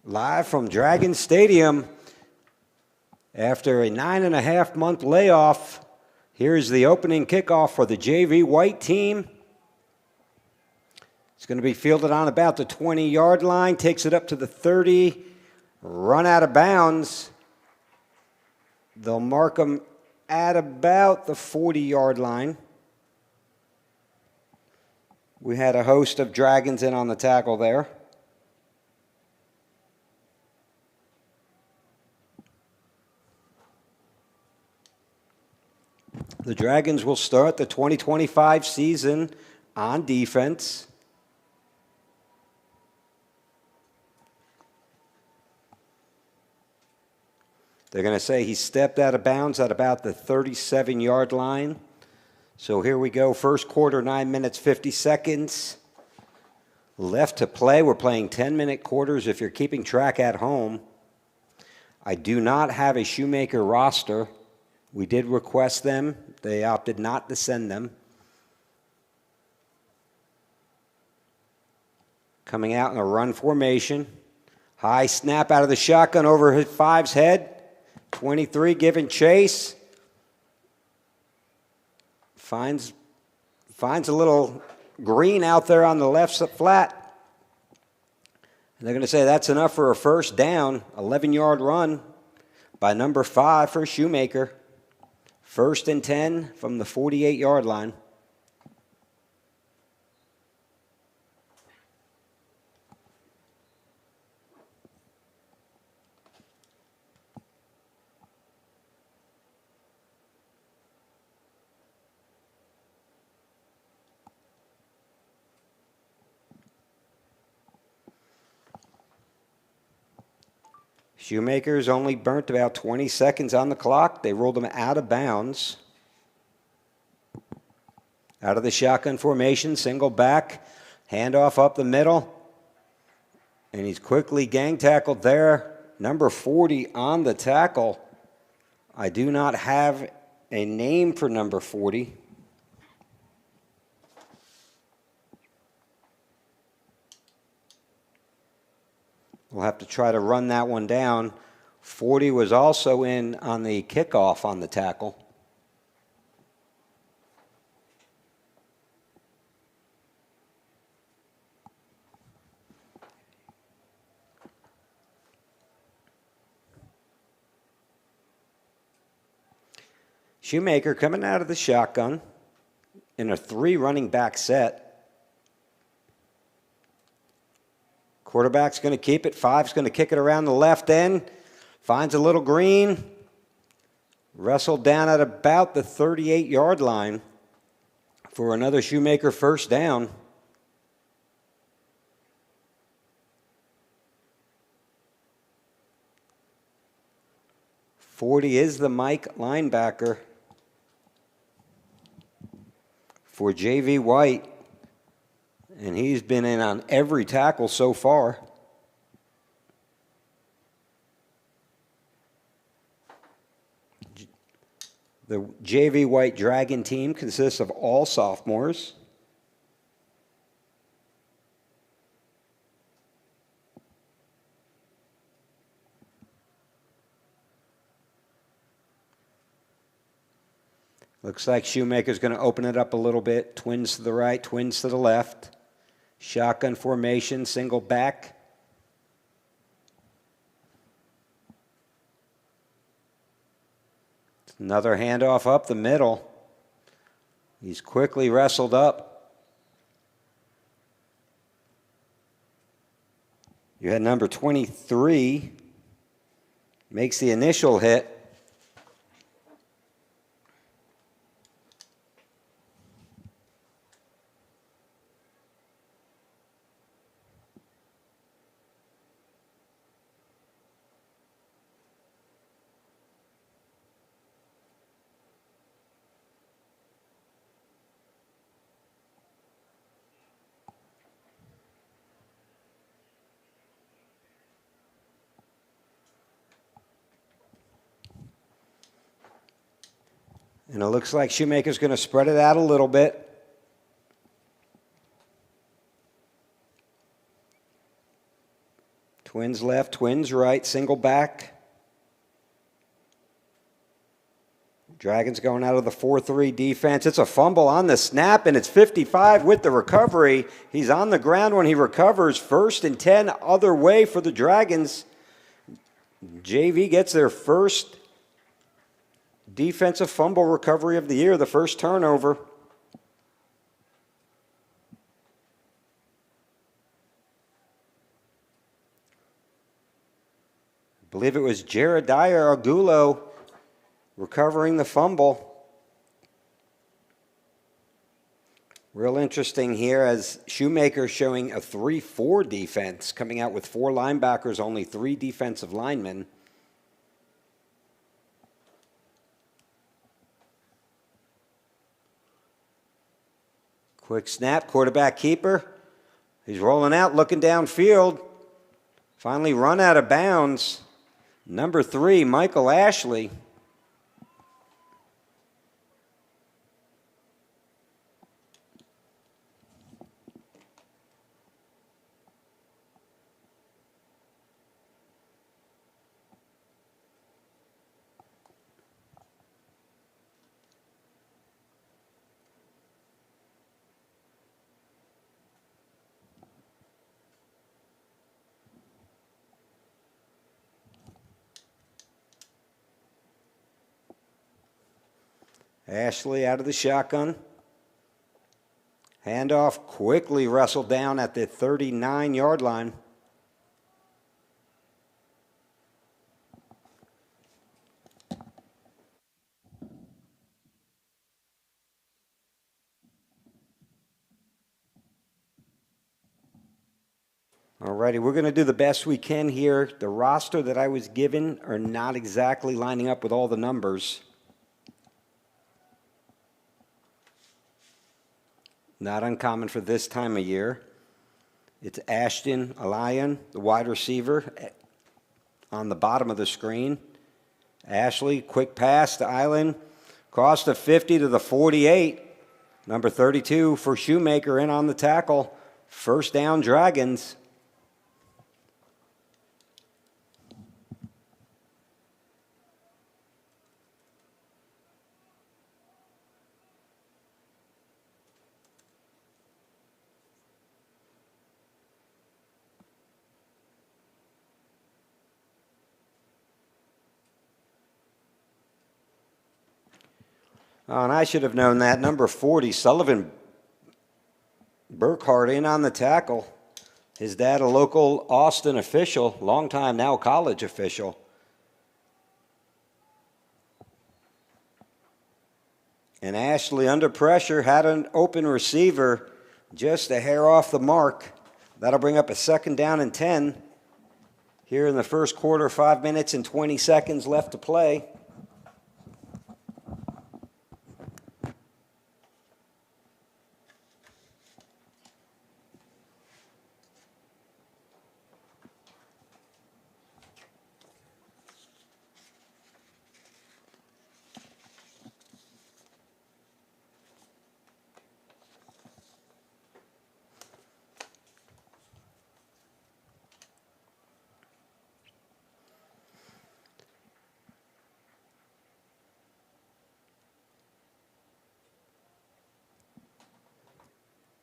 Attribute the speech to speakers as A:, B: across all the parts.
A: Live from Dragon Stadium. After a 9.5-month layoff, here's the opening kickoff for the JV White team. It's going to be fielded on about the 20-yard line, takes it up to the 30, run out of bounds. They'll mark them at about the 40-yard line. We had a host of Dragons in on the tackle there. The Dragons will start the 2025 season on defense. They're going to say he stepped out of bounds at about the 37-yard line. So here we go, first quarter, 9 minutes, 50 seconds. Left to play. We're playing 10-minute quarters if you're keeping track at home. I do not have a Shoemaker roster. We did request them. They opted not to send them. Coming out in a run formation. High snap out of the shotgun over his 5's head. 23 giving chase. Finds a little green out there on the left flat. And they're going to say that's enough for a first down. 11-yard run by number 5 for Shoemaker. First and 10 from the 48-yard line. Shoemaker's only burnt about 20 seconds on the clock. They rolled him out of bounds. Out of the shotgun formation, single back, handoff up the middle. And he's quickly gang tackled there. Number 40 on the tackle. I do not have a name for number 40. We'll have to try to run that one down. 40 was also in on the kickoff on the tackle. Shoemaker coming out of the shotgun in a 3 running back set. Quarterback's going to keep it. 5's going to kick it around the left end. Finds a little green. Wrestled down at about the 38-yard line for another Shoemaker first down. .40 is the Mike linebacker for JV White. And he's been in on every tackle so far. The JV White Dragon team consists of all sophomores. Looks like Shoemaker's going to open it up a little bit. Twins to the right, twins to the left. Shotgun formation, single back. Another handoff up the middle. He's quickly wrestled up. You had number 23. Makes the initial hit. And it looks like Shoemaker's going to spread it out a little bit. Twins left, Twins right, single back. Dragons going out of the 4-3 defense. It's a fumble on the snap, and it's 55 with the recovery. He's on the ground when he recovers. 1st and 10, other way for the Dragons. JV gets their first defensive fumble recovery of the year, the first turnover. I believe it was Jerediah Agulo recovering the fumble. Real interesting here as Shoemaker showing a 3-4 defense, coming out with 4 linebackers, only 3 defensive linemen. Quick snap, quarterback keeper. He's rolling out, looking downfield. Finally run out of bounds. Number 3, Michael Ashley. Ashley out of the shotgun. Handoff quickly wrestled down at the 39-yard line. Alrighty, we're going to do the best we can here. The roster that I was given are not exactly lining up with all the numbers. Not uncommon for this time of year. It's Ashton Alayan, the wide receiver, on the bottom of the screen. Ashley, quick pass to Island. Across the 50 to the 48. Number 32 for Shoemaker in on the tackle. First down, Dragons. Oh, and I should have known that. Number 40, Sullivan Burkhart in on the tackle. His dad, a local Austin official, long time now college official. And Ashley under pressure had an open receiver just a hair off the mark. That'll bring up a 2nd down and 10 here in the first quarter, 5 minutes and 20 seconds left to play.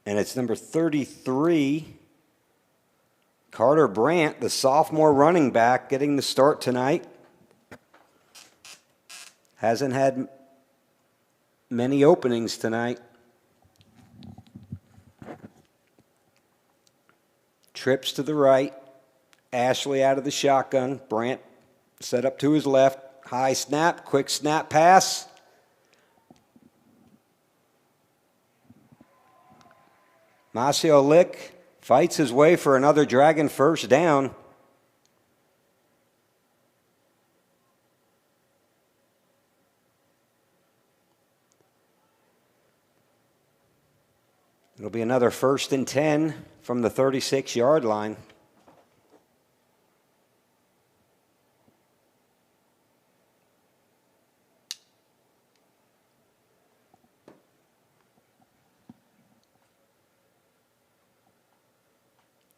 A: And it's number 33, Carter Brandt, the sophomore running back, getting the start tonight. Hasn't had many openings tonight. Trips to the right. Ashley out of the shotgun. Brandt set up to his left. High snap, quick snap pass. Masio Lick fights his way for another Dragon first down. It'll be another 1st and 10 from the 36-yard line.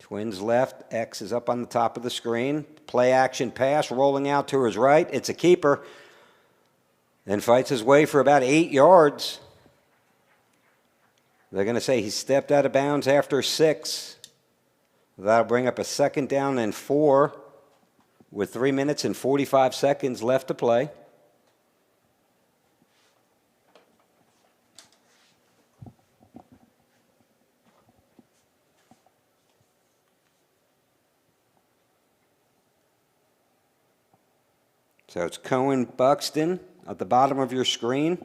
A: Twins left, X is up on the top of the screen. Play action pass, rolling out to his right. It's a keeper. Then fights his way for about 8 yards. They're going to say he stepped out of bounds after 6. That'll bring up a 2nd down and 4 with 3 minutes and 45 seconds left to play. So it's Cohen Buxton at the bottom of your screen,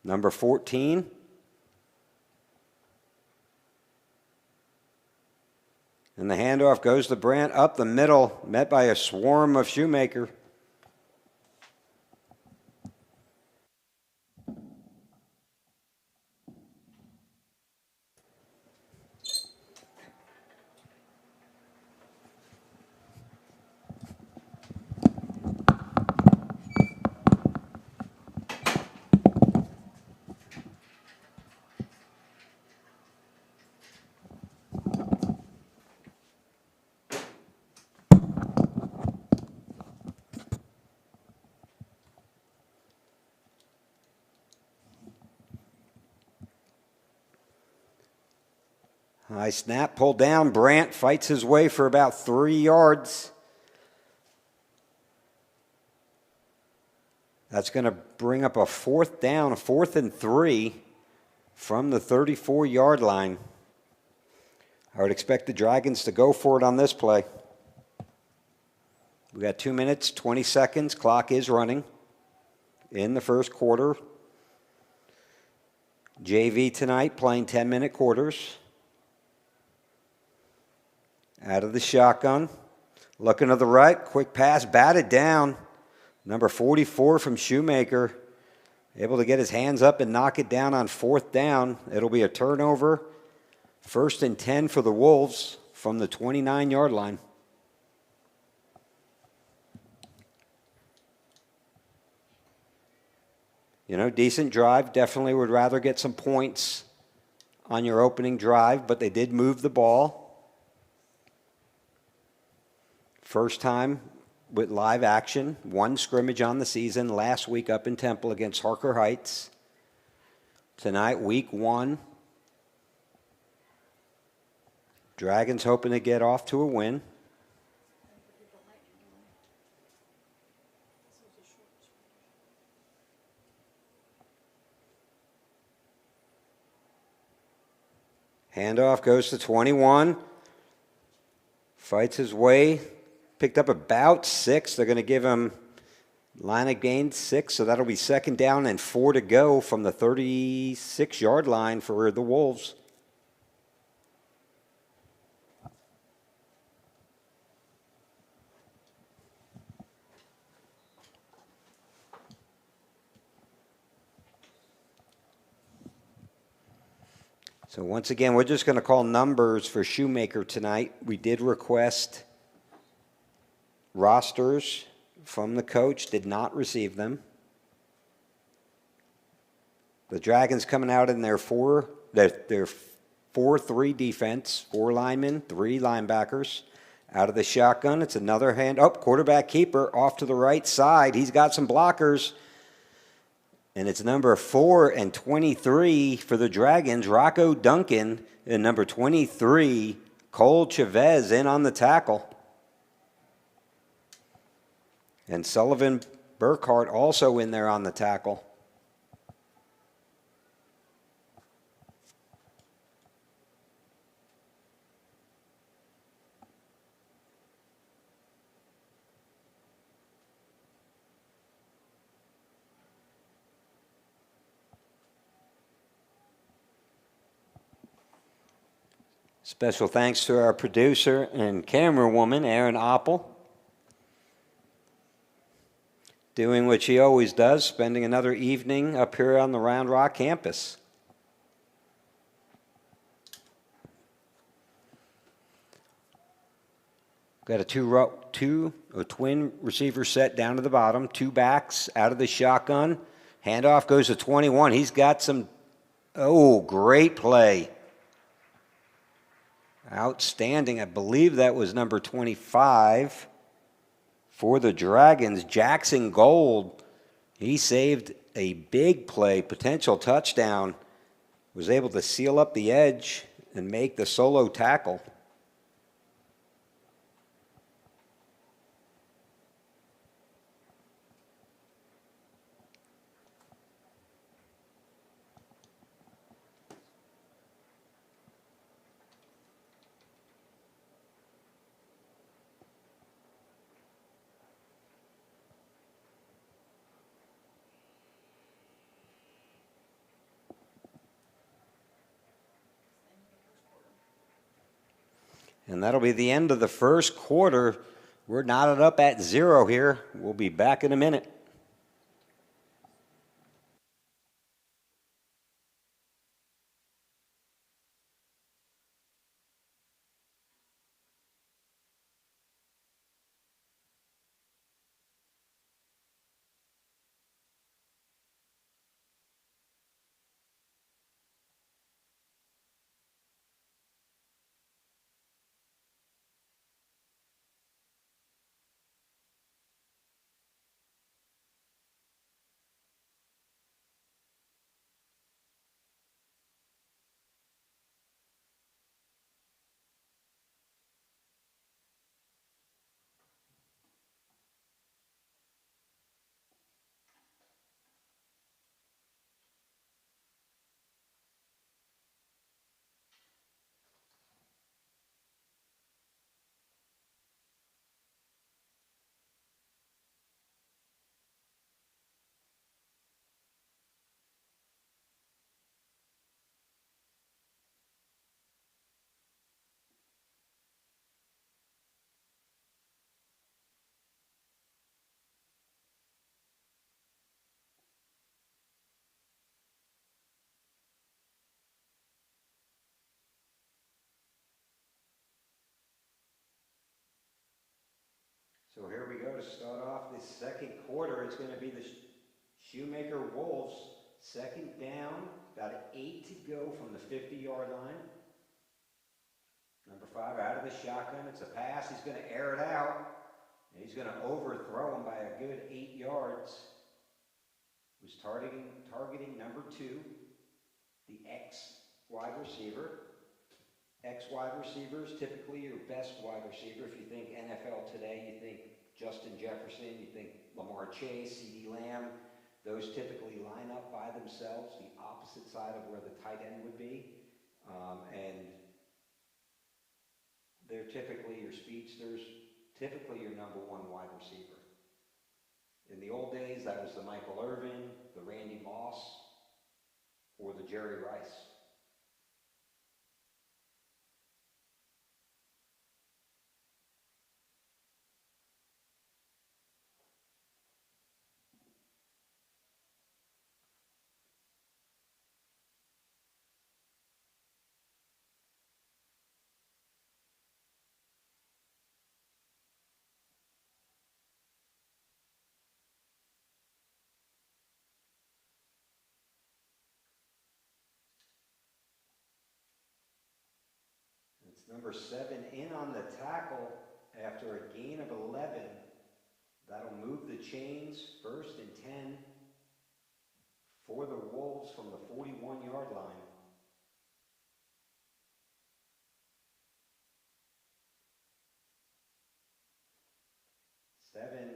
A: number 14. And the handoff goes to Brandt up the middle, met by a swarm of Shoemaker. High snap, pulled down. Brandt fights his way for about 3 yards. That's going to bring up a 4th down, a 4th and 3 from the 34-yard line. I would expect the Dragons to go for it on this play. We got 2 minutes, 20 seconds. Clock is running in the first quarter. JV tonight playing 10-minute quarters. Out of the shotgun. Looking to the right. Quick pass. Batted down. Number 44 from Shoemaker. Able to get his hands up and knock it down on 4th down. It'll be a turnover. 1st and 10 for the Wolves from the 29-yard line. You know, decent drive. Definitely would rather get some points on your opening drive, but they did move the ball. First time with live action, 1 scrimmage on the season last week up in Temple against Harker Heights. Tonight, week 1. Dragons hoping to get off to a win. Handoff goes to 21. Fights his way. Picked up about 6. They're going to give him line of gain 6, so that'll be 2nd down and 4 to go from the 36-yard line for the Wolves. So once again, we're just going to call numbers for Shoemaker tonight. We did request rosters from the coach, did not receive them. The Dragons coming out in their 4-3 defense, 4 linemen, 3 linebackers. Out of the shotgun, it's another hand. Oh, quarterback keeper off to the right side. He's got some blockers. And it's number 4 and 23 for the Dragons, Rocco Duncan, and number 23, Cole Chavez in on the tackle. And Sullivan Burkhart also in there on the tackle. Special thanks to our producer and camerawoman, Erin Oppel, doing what she always does, spending another evening up here on the Round Rock campus. Got a twin receiver set down to the bottom, 2 backs out of the shotgun. Handoff goes to 21. He's got some, great play. Outstanding. I believe that was number 25 for the Dragons. Jackson Gold. He saved a big play, potential touchdown. Was able to seal up the edge and make the solo tackle. And that'll be the end of the first quarter. We're knotted up at 0 here. We'll be back in a minute. So here we go to start off this second quarter. It's going to be the Shoemaker Wolves. Second down, about 8 to go from the 50-yard line. Number 5 out of the shotgun. It's a pass. He's going to air it out. And he's going to overthrow him by a good 8 yards. Was targeting number 2, the X wide receiver. X wide receivers, typically your best wide receiver. If you think NFL today, you think Justin Jefferson, you think Lamar Chase, CeeDee Lamb. Those typically line up by themselves, the opposite side of where the tight end would be. And they're typically your speedsters, typically your number 1 wide receiver. In the old days, that was the Michael Irvin, the Randy Moss, or the Jerry Rice. It's number 7 in on the tackle after a gain of 11. That'll move the chains, 1st and 10 for the Wolves from the 41-yard line. Seven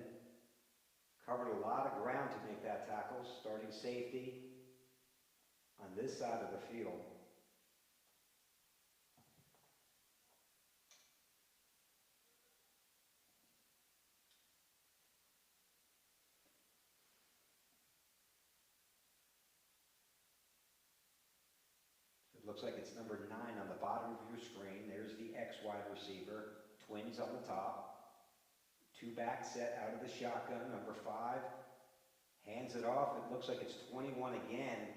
A: covered a lot of ground to make that tackle, starting safety on this side of the field. It looks like it's number 9 on the bottom of your screen. There's the X wide receiver, twins on the top. 2 back set out of the shotgun. Number 5 hands it off. It looks like it's 21 again.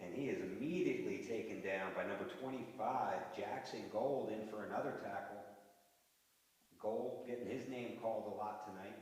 A: And he is immediately taken down by number 25, Jackson Gold, in for another tackle. Gold getting his name called a lot tonight.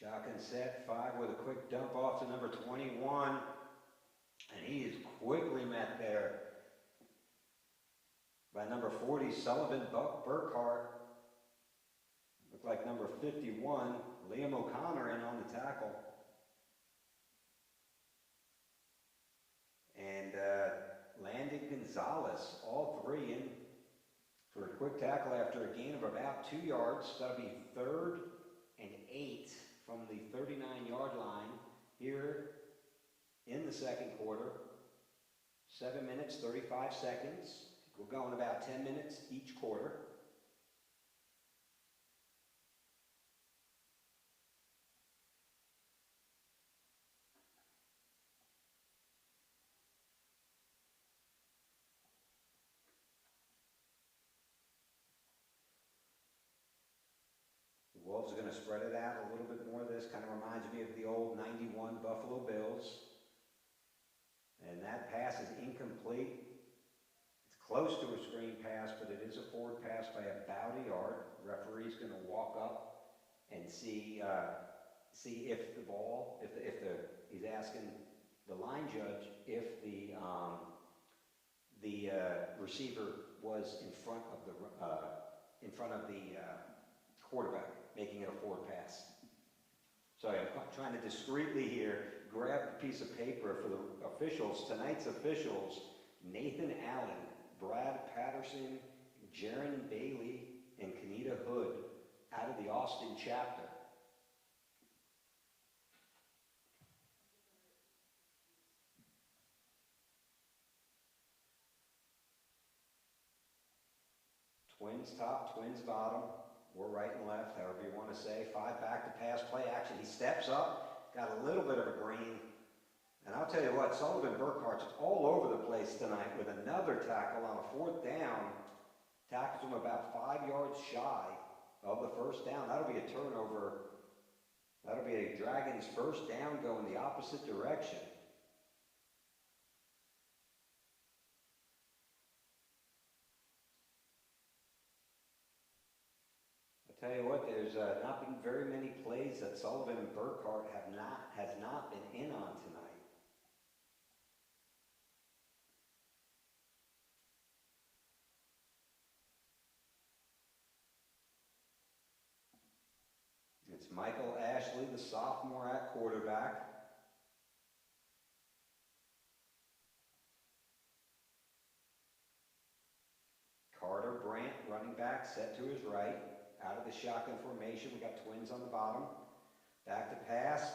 A: Shotgun set, 5 with a quick dump off to number 21. And he is quickly met there by number 40, Sullivan Burkhart. Looked like number 51, Liam O'Connor, in on the tackle. And Landon Gonzalez, all three in for a quick tackle after a gain of about 2 yards. That'll be 3rd and 8 from the 39-yard line here in the second quarter. 7 minutes, 35 seconds. We're going about 10 minutes each quarter. The Wolves are going to spread it out a little bit more. This kind of reminds me of the old 91 Buffalo Bills. And that pass is incomplete. It's close to a screen pass, but it is a forward pass by about a yard. The referee's going to walk up and see if the ball, he's asking the line judge if the receiver was in front of the quarterback, making it a forward pass. So I'm trying to discreetly here grab a piece of paper for the officials. Tonight's officials: Nathan Allen, Brad Patterson, Jaron Bailey, and Kenita Hood out of the Austin chapter. Twins top, twins bottom, or right and left, however you want to say. 5 back to pass, play action. He steps up, got a little bit of a green. And I'll tell you what, Sullivan Burkhart's all over the place tonight with another tackle on a 4th down. Tackles him about 5 yards shy of the 1st down. That'll be a turnover. That'll be a Dragons 1st down going the opposite direction. Tell you what, there's not been very many plays that Sullivan and Burkhart has not been in on tonight. It's Michael Ashley, the sophomore, at quarterback. Carter Brandt, running back, set to his right. Out of the shotgun formation, we got twins on the bottom. Back to pass.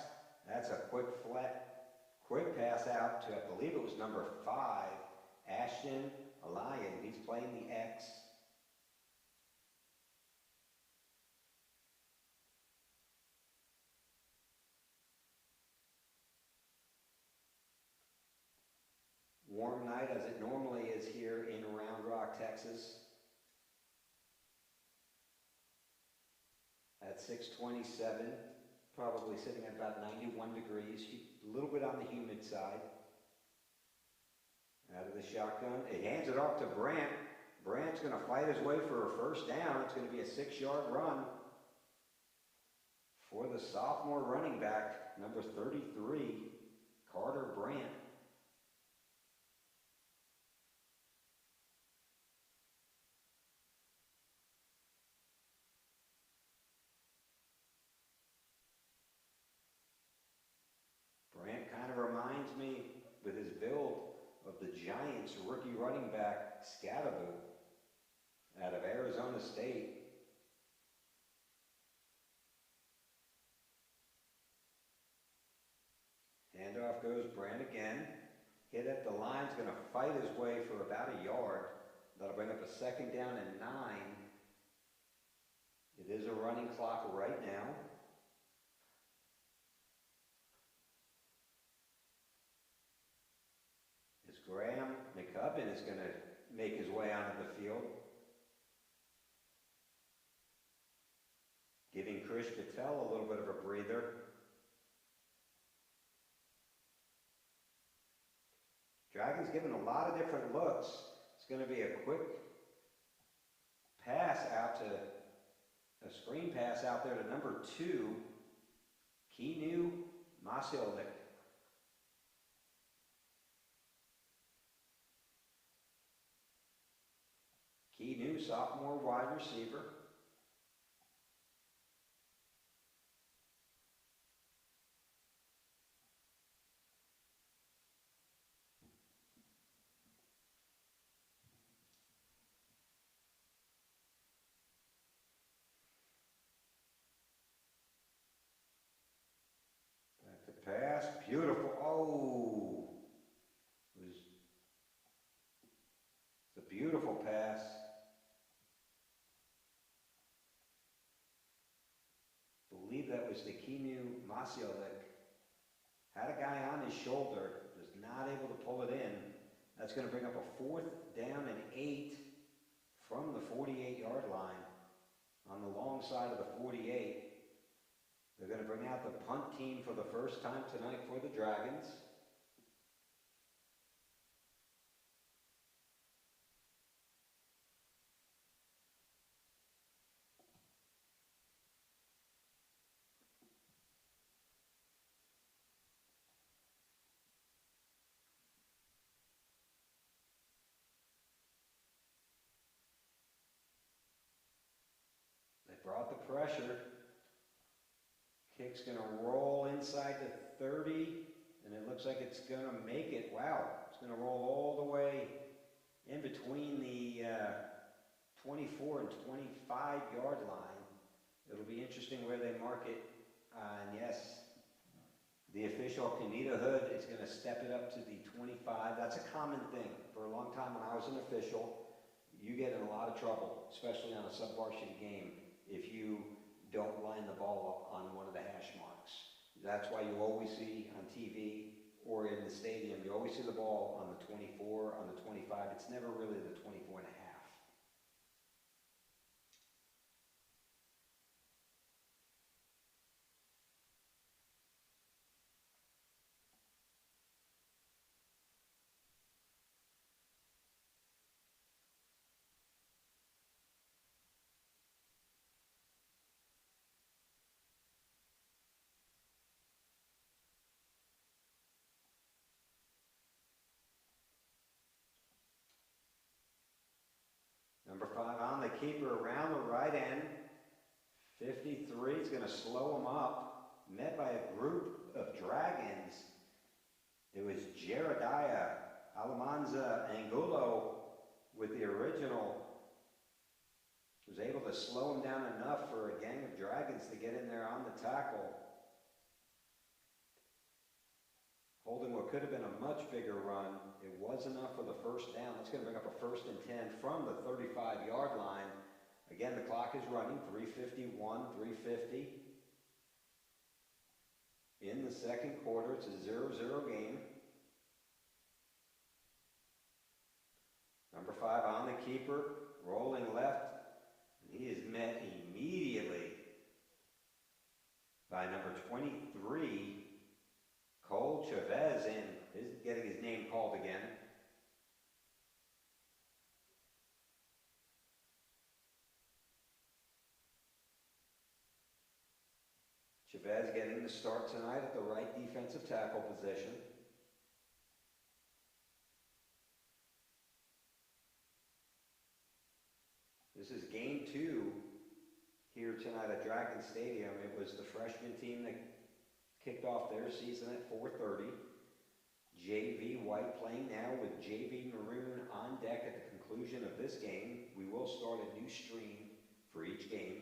A: That's a quick pass out to, I believe it was number 5, Ashton Elian. He's playing the X. Warm night as it normally is here in Round Rock, Texas. At 6:27, probably sitting at about 91 degrees, a little bit on the humid side. Out of the shotgun, he hands it off to Brandt. Brandt's going to fight his way for a 1st down. It's going to be a 6-yard run for the sophomore running back, number 33, Carter Brandt. Brandt kind of reminds me, with his build, of the Giants' rookie running back, Scadaboo, out of Arizona State. Handoff goes Brandt again. Hit at the line's going to fight his way for about a yard. That'll bring up a 2nd down and 9. It is a running clock right now. As Graham McCubbin is going to make his way onto the field, giving Krish Patel a little bit of a breather. Dragons given a lot of different looks. It's going to be a quick pass out to, a screen pass out there to number 2, Keanu Masiolik. Keanu, sophomore wide receiver. Back to pass, beautiful. Oh, it's a beautiful pass. Believe that was the Keanu Masiolik. Had a guy on his shoulder, was not able to pull it in. That's going to bring up a 4th down and 8 from the 48-yard line on the long side of the 48. They're going to bring out the punt team for the first time tonight for the Dragons. They brought the pressure. Kick's going to roll inside the 30, and it looks like it's going to make it. Wow, it's going to roll all the way in between the 24 and 25-yard line. It'll be interesting where they mark it. And yes, the official, Kanita Hood, is going to step it up to the 25. That's a common thing. For a long time when I was an official, you get in a lot of trouble, especially on a sub-varsity game, if you don't line the ball up on one of the hash marks. That's why you always see on TV or in the stadium, you always see the ball on the 24, on the 25. It's never really the 24 and a half. Number 5 on the keeper around the right end. 53 is going to slow him up. Met by a group of Dragons. It was Jeremiah Alamanza Angulo with the original. Was able to slow him down enough for a gang of Dragons to get in there on the tackle. Holding what could have been a much bigger run. It was enough for the first down. That's going to bring up a 1st and 10 from the 35-yard line. Again, the clock is running, 3:51, 3:50. In the second quarter, it's a 0-0 game. Number 5 on the keeper, rolling left. And he is met immediately by number 23, Cole Chavez, is getting his name called again. Chavez getting the start tonight at the right defensive tackle position. This is game 2 here tonight at Dragon Stadium. It was the freshman team that kicked off their season at 4:30. JV White playing now with JV Maroon on deck at the conclusion of this game. We will start a new stream for each game.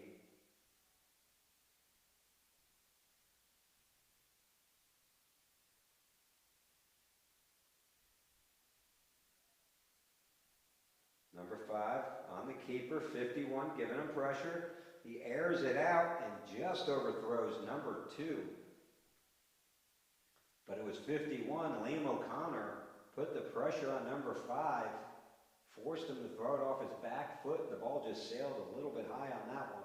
A: Number 5 on the keeper, 51, giving him pressure. He airs it out and just overthrows number 2. But it was 51, Liam O'Connor put the pressure on number 5, forced him to throw it off his back foot. The ball just sailed a little bit high on that one.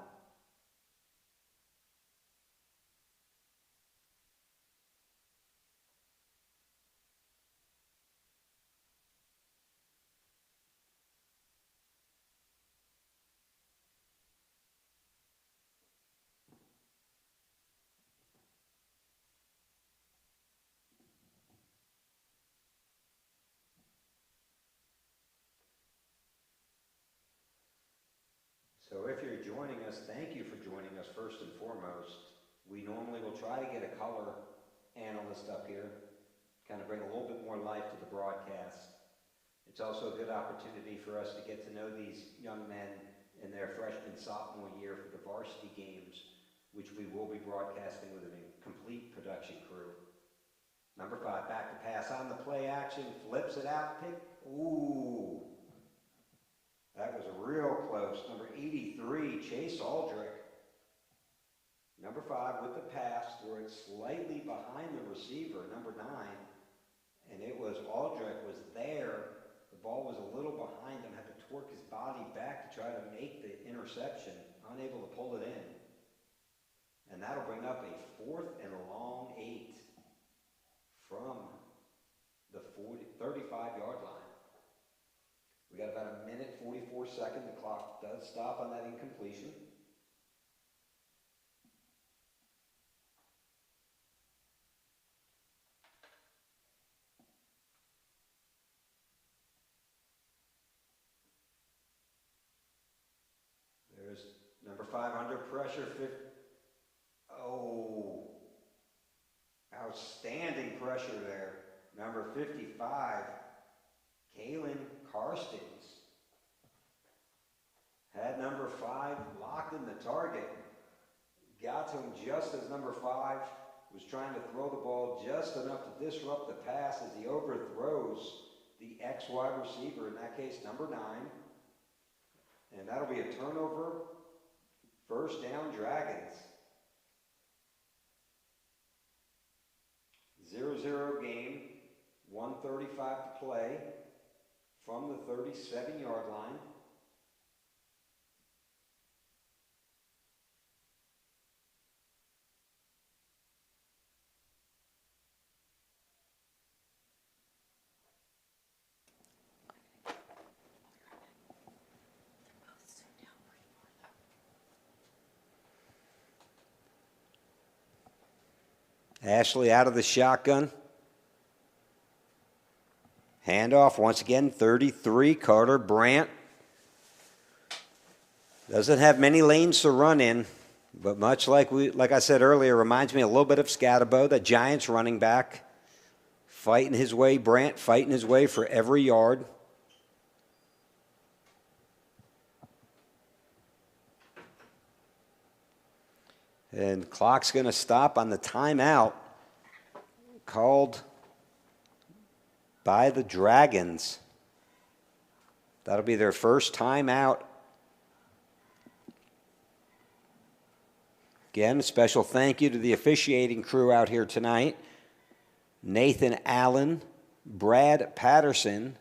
A: joining us. Thank you for joining us first and foremost. We normally will try to get a color analyst up here, kind of bring a little bit more life to the broadcast. It's also a good opportunity for us to get to know these young men in their freshman, sophomore year for the varsity games, which we will be broadcasting with a complete production crew. Number 5, back to pass on the play action, flips it out, pick. Ooh, that was real close. Number 83, Chase Aldrich. Number 5 with the pass, threw it slightly behind the receiver, number 9, and it was Aldrich was there. The ball was a little behind him, had to torque his body back to try to make the interception, unable to pull it in. And that'll bring up a 4th and long 8 from the 35-yard line. We got about a minute, 44 seconds. The clock does stop on that incompletion. There's number 5 under pressure. Oh, outstanding pressure there. Number 55, Kalen Karstens, had number 5 locked in the target. Got to him just as number 5 was trying to throw the ball just enough to disrupt the pass as he overthrows the ex-wide receiver, in that case number 9. And that'll be a turnover. First down, Dragons. 0-0 game, 1:35 to play from the 37-yard line. Ashley out of the shotgun. Handoff once again, 33, Carter Brandt. Doesn't have many lanes to run in, but much like I said earlier, reminds me a little bit of Scatabo, the Giants running back. Fighting his way, Brandt fighting his way for every yard. And clock's going to stop on the timeout called by the Dragons. That'll be their first timeout. Again, a special thank you to the officiating crew out here tonight. Nathan Allen, Brad Patterson,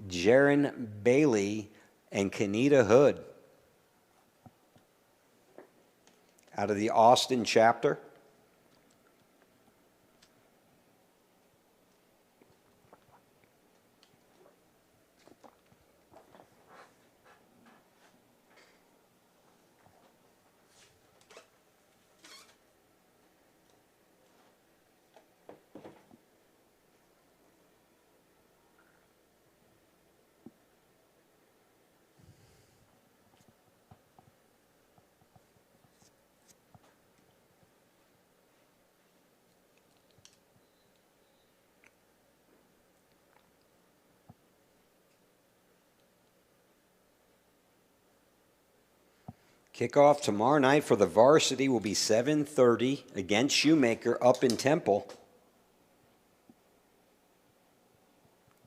A: Jaron Bailey, and Kenita Hood. Out of the Austin chapter. Kickoff tomorrow night for the varsity will be 7:30 against Shoemaker up in Temple.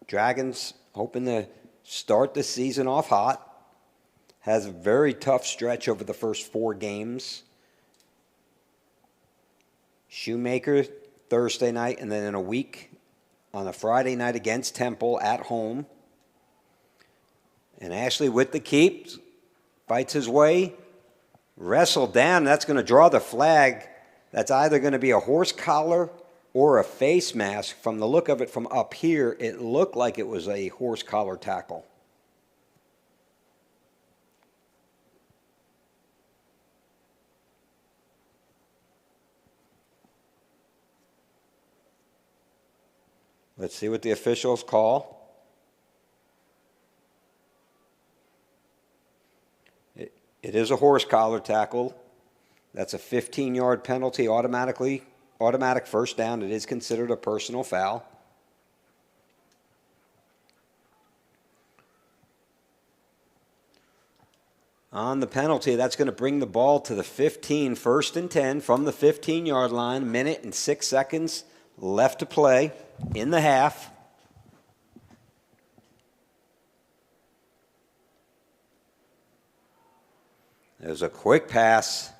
A: Dragons hoping to start the season off hot. Has a very tough stretch over the first 4 games. Shoemaker Thursday night, and then in a week on a Friday night against Temple at home. And Ashley with the keep, fights his way. Wrestled down, that's going to draw the flag. That's either going to be a horse collar or a face mask. From the look of it from up here, it looked like it was a horse collar tackle. Let's see what the officials call. It is a horse collar tackle. That's a 15-yard penalty, automatic first down. It is considered a personal foul. On the penalty, that's going to bring the ball to the 15, 1st and 10 from the 15-yard line. Minute and 6 seconds left to play in the half. There's a quick pass.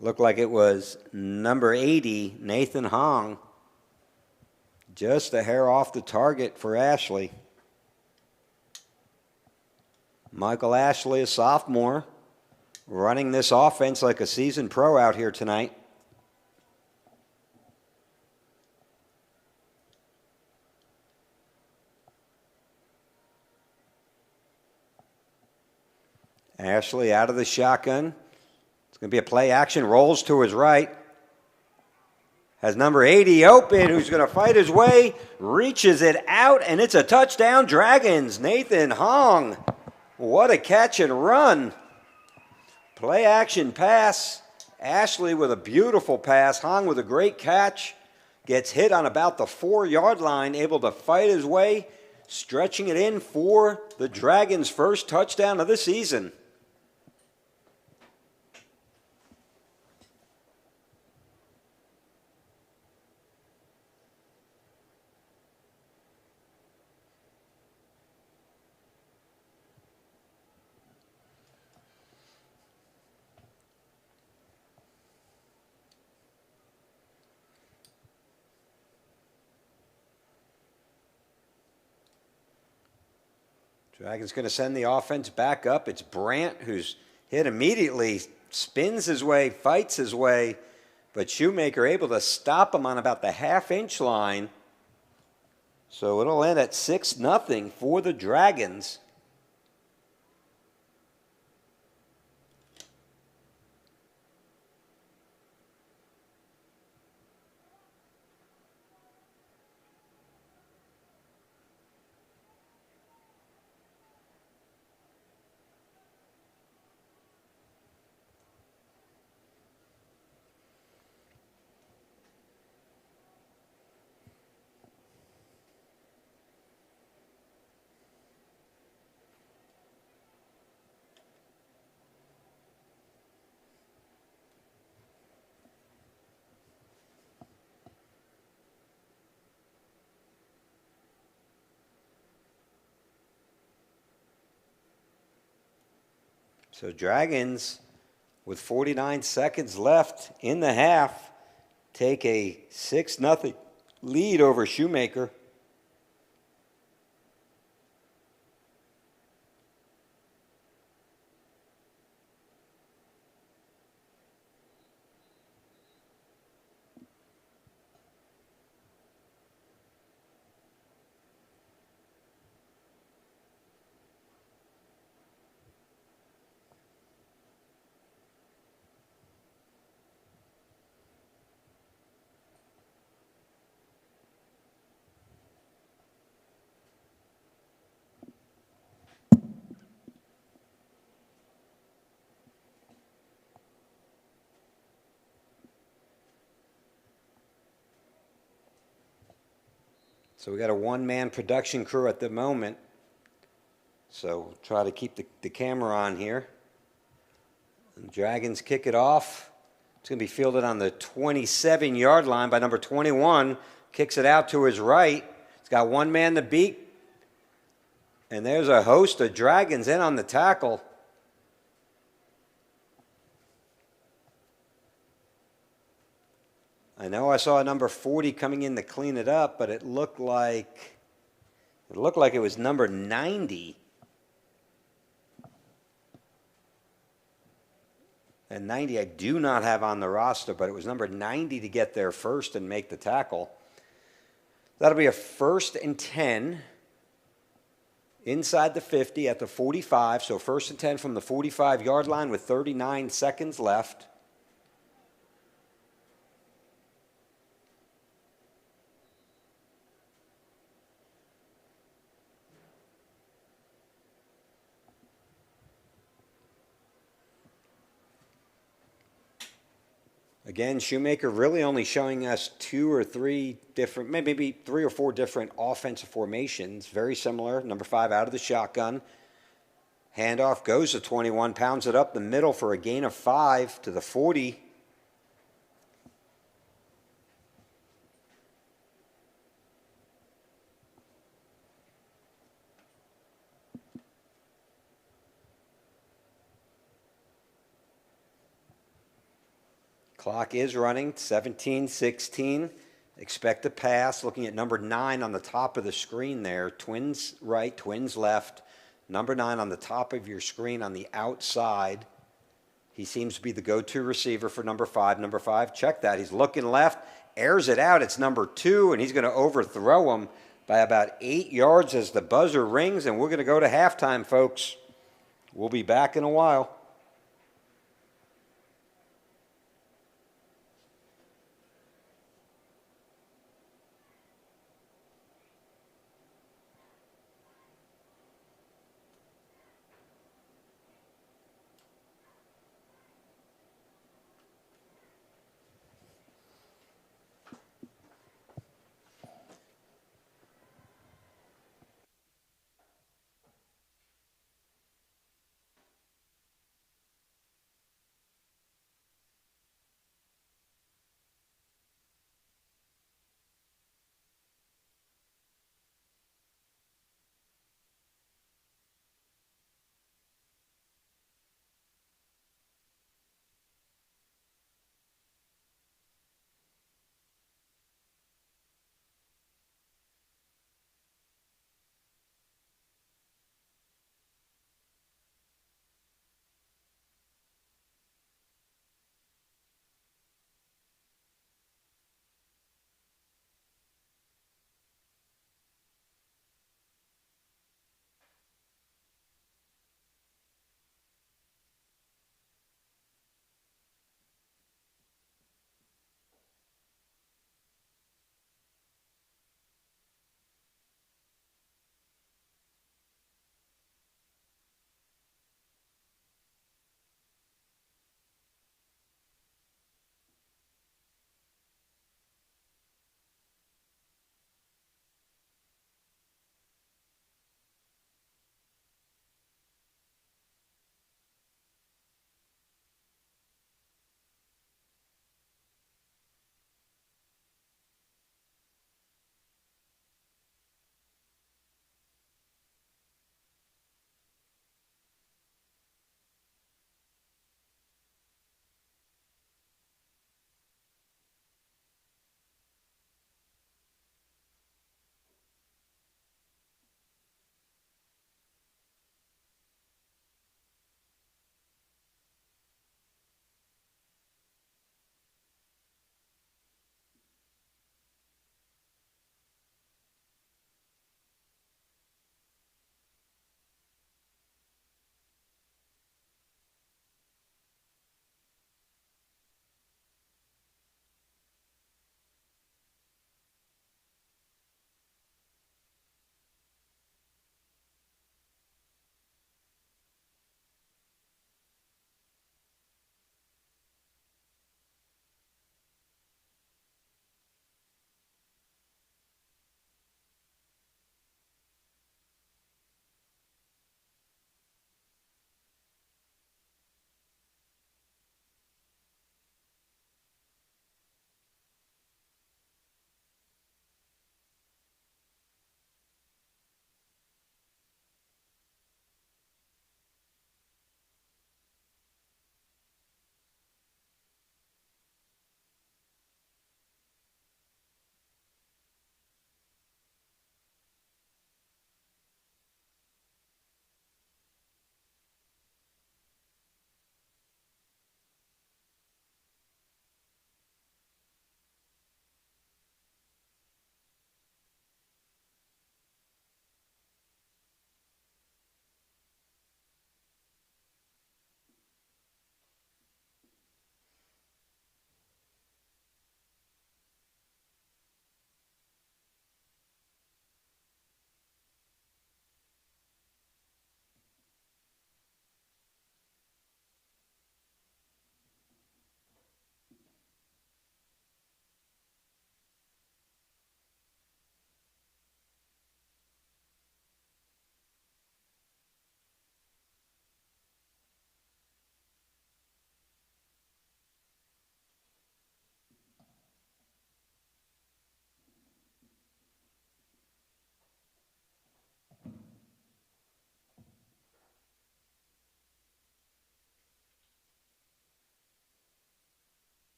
A: Looked like it was number 80, Nathan Hong. Just a hair off the target for Ashley. Michael Ashley, a sophomore, running this offense like a seasoned pro out here tonight. Ashley out of the shotgun. It's going to be a play action. Rolls to his right. Has number 80 open, who's going to fight his way. Reaches it out, and it's a touchdown. Dragons, Nathan Hong. What a catch and run. Play action pass. Ashley with a beautiful pass. Hong with a great catch. Gets hit on about the 4-yard line. Able to fight his way. Stretching it in for the Dragons' first touchdown of the season. Dragons going to send the offense back up. It's Brandt who's hit immediately, spins his way, fights his way, but Shoemaker able to stop him on about the half-inch line. So it'll end at 6-0 for the Dragons. So Dragons, with 49 seconds left in the half, take a 6-0 lead over Shoemaker. So we got a one-man production crew at the moment. So we'll try to keep the camera on here. And Dragons kick it off. It's going to be fielded on the 27-yard line by number 21. Kicks it out to his right. He's got one man to beat. And there's a host of Dragons in on the tackle. I know I saw a number 40 coming in to clean it up, but it looked like it was number 90. And 90 I do not have on the roster, but it was number 90 to get there first and make the tackle. That'll be a 1st and 10 inside the 50 at the 45. So 1st and 10 from the 45-yard line with 39 seconds left. Again, Shoemaker really only showing us two or three different, maybe three or four different offensive formations. Very similar. Number 5 out of the shotgun. Handoff goes to 21, pounds it up the middle for a gain of 5 to the 40. Clock is running, 17-16. Expect a pass. Looking at number 9 on the top of the screen there. Twins right, Twins left. Number 9 on the top of your screen on the outside. He seems to be the go-to receiver for number 5. Number 5, check that. He's looking left, airs it out. It's number 2, and he's going to overthrow him by about 8 yards as the buzzer rings, and we're going to go to halftime, folks. We'll be back in a while.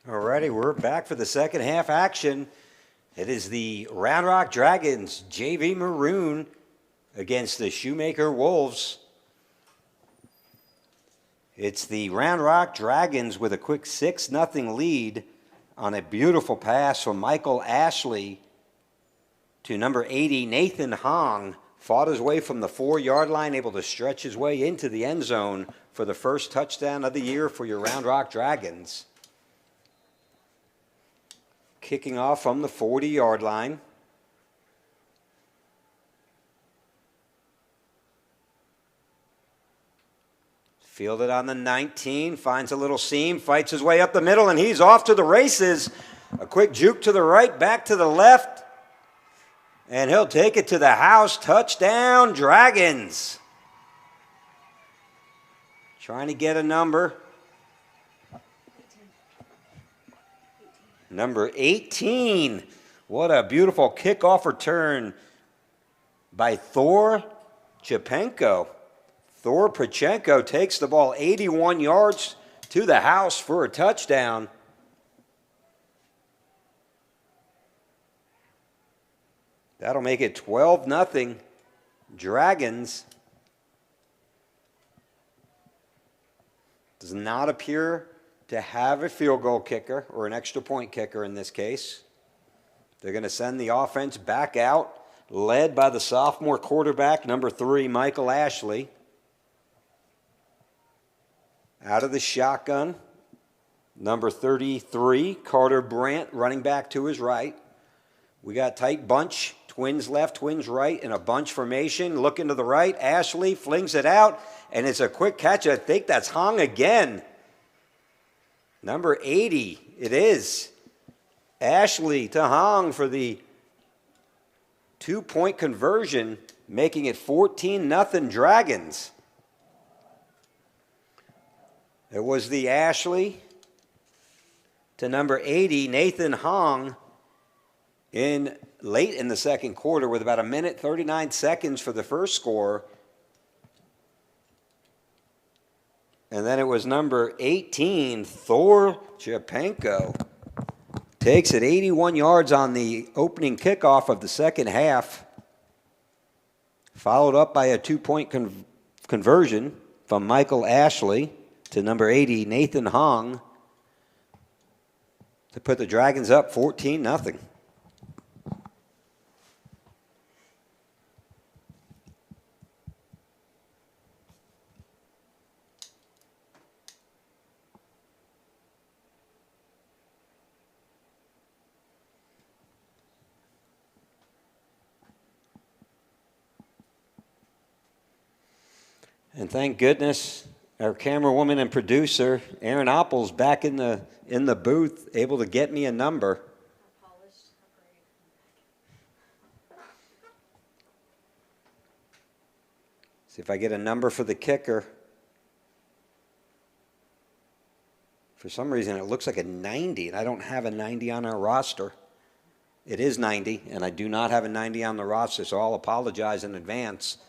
A: Alrighty, we're back for the second half action. It is the Round Rock Dragons, JV Maroon, against the Shoemaker Wolves. It's the Round Rock Dragons with a quick 6-0 lead on a beautiful pass from Michael Ashley to number 80, Nathan Hong. Fought his way from the 4-yard line, able to stretch his way into the end zone for the first touchdown of the year for your Round Rock Dragons. Kicking off from the 40-yard line. Fielded on the 19, finds a little seam, fights his way up the middle, and he's off to the races. A quick juke to the right, back to the left, and he'll take it to the house. Touchdown, Dragons. Trying to get a number. Number 18. What a beautiful kickoff return by Thor Chapenko. Thor Pachenko takes the ball 81 yards to the house for a touchdown. That'll make it 12-0 Dragons. Does not appear to have a field goal kicker or an extra point kicker in this case. They're going to send the offense back out, led by the sophomore quarterback, number 3, Michael Ashley. Out of the shotgun, number 33, Carter Brandt, running back to his right. We got tight bunch, twins left, twins right, in a bunch formation. Looking to the right, Ashley flings it out, and it's a quick catch. I think that's Hong again. Number 80, it is. Ashley to Hong for the 2-point conversion, making it 14-0 Dragons. It was the Ashley to number 80, Nathan Hong, late in the second quarter with about 1:39 for the first score. And then it was number 18, Thor Chapenko. Takes it 81 yards on the opening kickoff of the second half. Followed up by a 2-point conversion from Michael Ashley to number 80, Nathan Hong, to put the Dragons up 14-0. And thank goodness our camera woman and producer, Erin Oppel's back in the booth, able to get me a number. See if I get a number for the kicker. For some reason, it looks like a 90, and I don't have a 90 on our roster. It is 90, and I do not have a 90 on the roster, so I'll apologize in advance.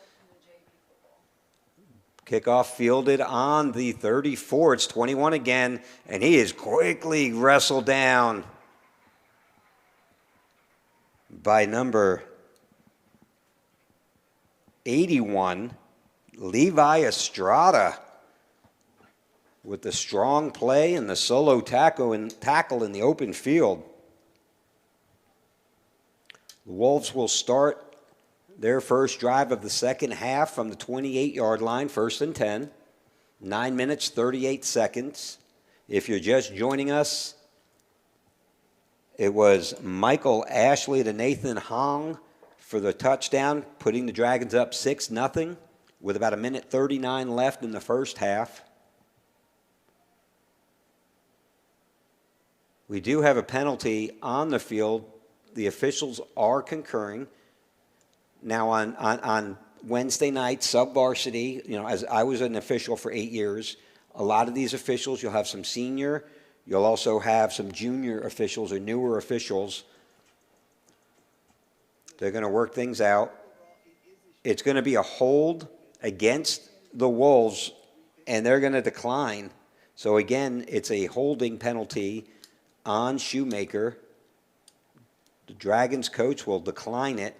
A: Kickoff fielded on the 34. It's 21 again, and he is quickly wrestled down by number 81, Levi Estrada, with the strong play and the solo tackle in the open field. The Wolves will start their first drive of the second half from the 28-yard line, 1st and 10. 9 minutes, 38 seconds. If you're just joining us, it was Michael Ashley to Nathan Hong for the touchdown, putting the Dragons up 6-0 with about 1:39 left in the first half. We do have a penalty on the field. The officials are concurring. Now, on Wednesday night, sub-varsity, as I was an official for 8 years, a lot of these officials, you'll have some senior, you'll also have some junior officials or newer officials. They're going to work things out. It's going to be a hold against the Wolves, and they're going to decline. So, again, it's a holding penalty on Shoemaker. The Dragons coach will decline it.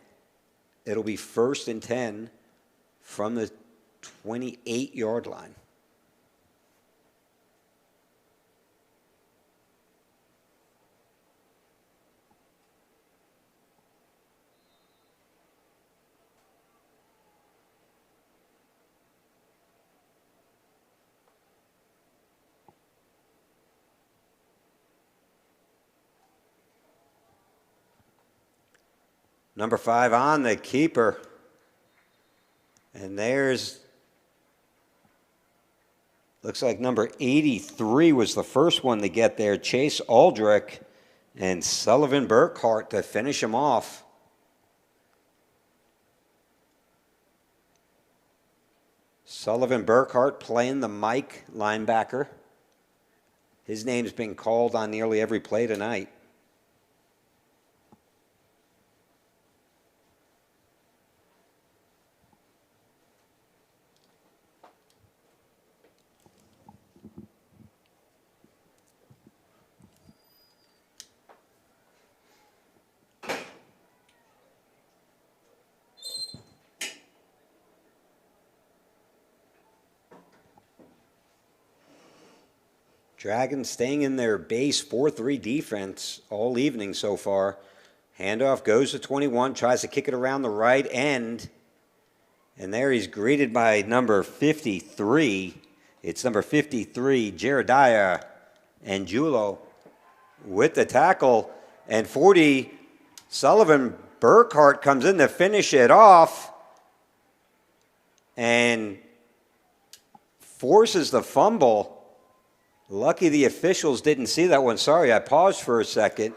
A: It'll be 1st and 10 from the 28-yard line. Number 5 on the keeper. And there's, looks like number 83 was the first one to get there. Chase Aldrich and Sullivan Burkhart to finish him off. Sullivan Burkhart playing the Mike linebacker. His name's been called on nearly every play tonight. Dragons staying in their base 4-3 defense all evening so far. Handoff goes to 21, tries to kick it around the right end. And there he's greeted by number 53. It's number 53, Jeremiah Angulo with the tackle. And 40, Sullivan Burkhart comes in to finish it off and forces the fumble. Lucky the officials didn't see that one. Sorry, I paused for a second.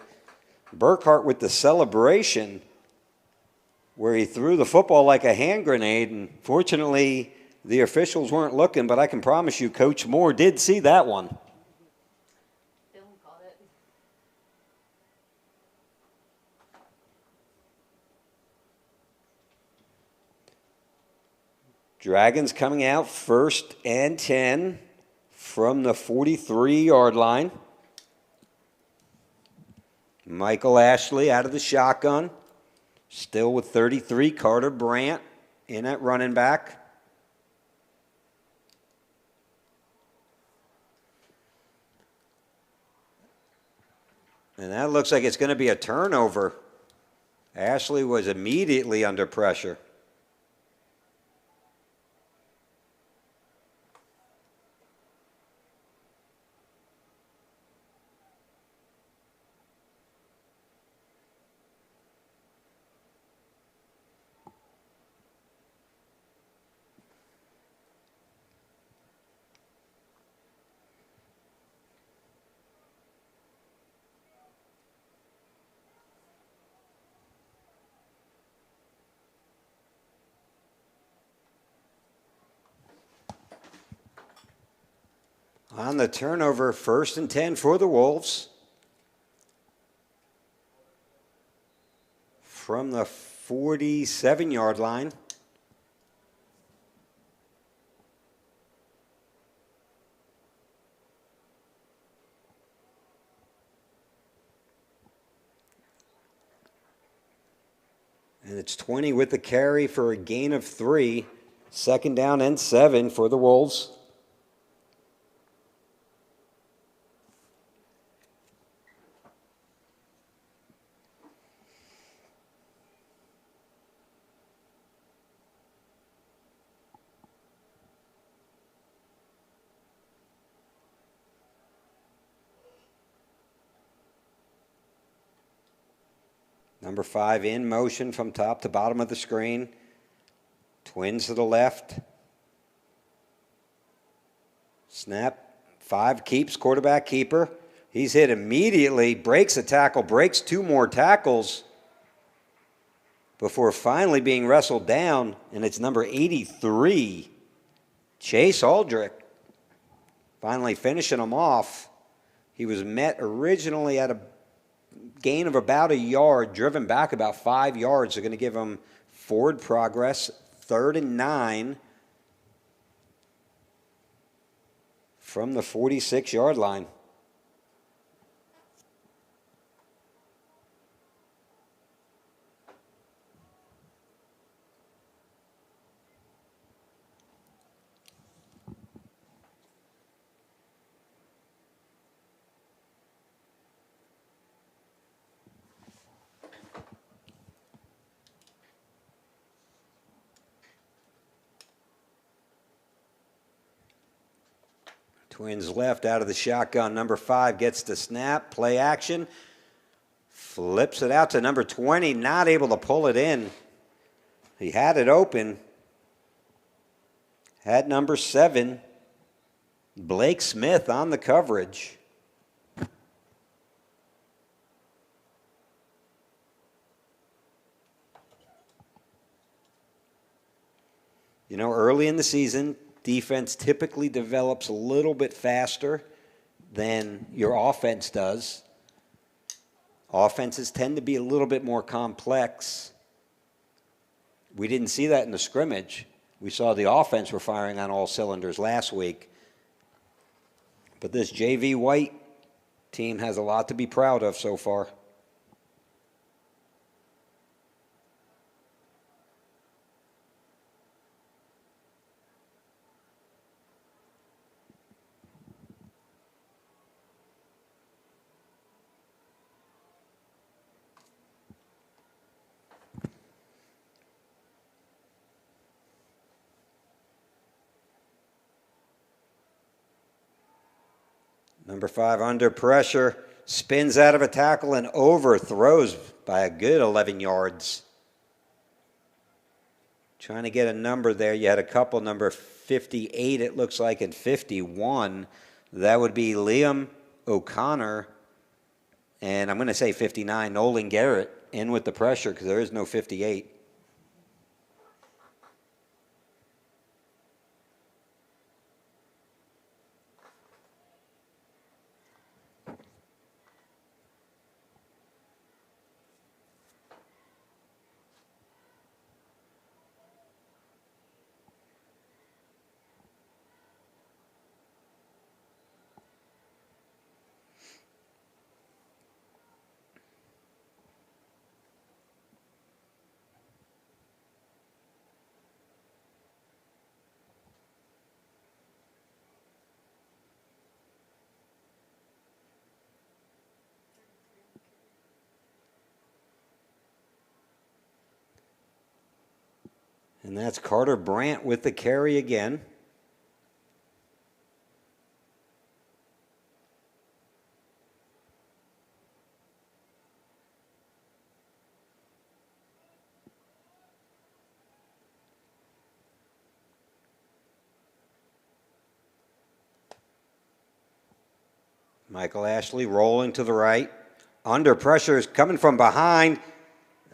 A: Burkhart with the celebration where he threw the football like a hand grenade, and fortunately the officials weren't looking, but I can promise you Coach Moore did see that one.
B: Dylan caught it.
A: Dragons coming out 1st and 10 from the 43-yard line. Michael Ashley out of the shotgun. Still with 33, Carter Brandt in at running back. And that looks like it's going to be a turnover. Ashley was immediately under pressure. On the turnover, 1st and 10 for the Wolves. From the 47-yard line. And it's 20 with the carry for a gain of 3. 2nd down and 7 for the Wolves. Number 5 in motion from top to bottom of the screen. Twins to the left. Snap. 5 keeps, quarterback keeper. He's hit immediately, breaks a tackle, breaks 2 more tackles before finally being wrestled down, and it's number 83, Chase Aldrich, finally finishing him off. He was met originally at a gain of about a yard, driven back about 5 yards. They're going to give him forward progress, 3rd and 9 from the 46-yard line. Twins left out of the shotgun. Number 5 gets the snap. Play action. Flips it out to number 20. Not able to pull it in. He had it open. Had number 7. Blake Smith on the coverage. You know, early in the season, defense typically develops a little bit faster than your offense does. Offenses tend to be a little bit more complex. We didn't see that in the scrimmage. We saw the offense were firing on all cylinders last week. But this JV White team has a lot to be proud of so far. Number 5 under pressure, spins out of a tackle and overthrows by a good 11 yards. Trying to get a number there. You had a couple, number 58 it looks like, and 51. That would be Liam O'Connor. And I'm going to say 59, Nolan Garrett in with the pressure because there is no 58. And that's Carter Brandt with the carry again. Michael Ashley rolling to the right. Under pressure is coming from behind.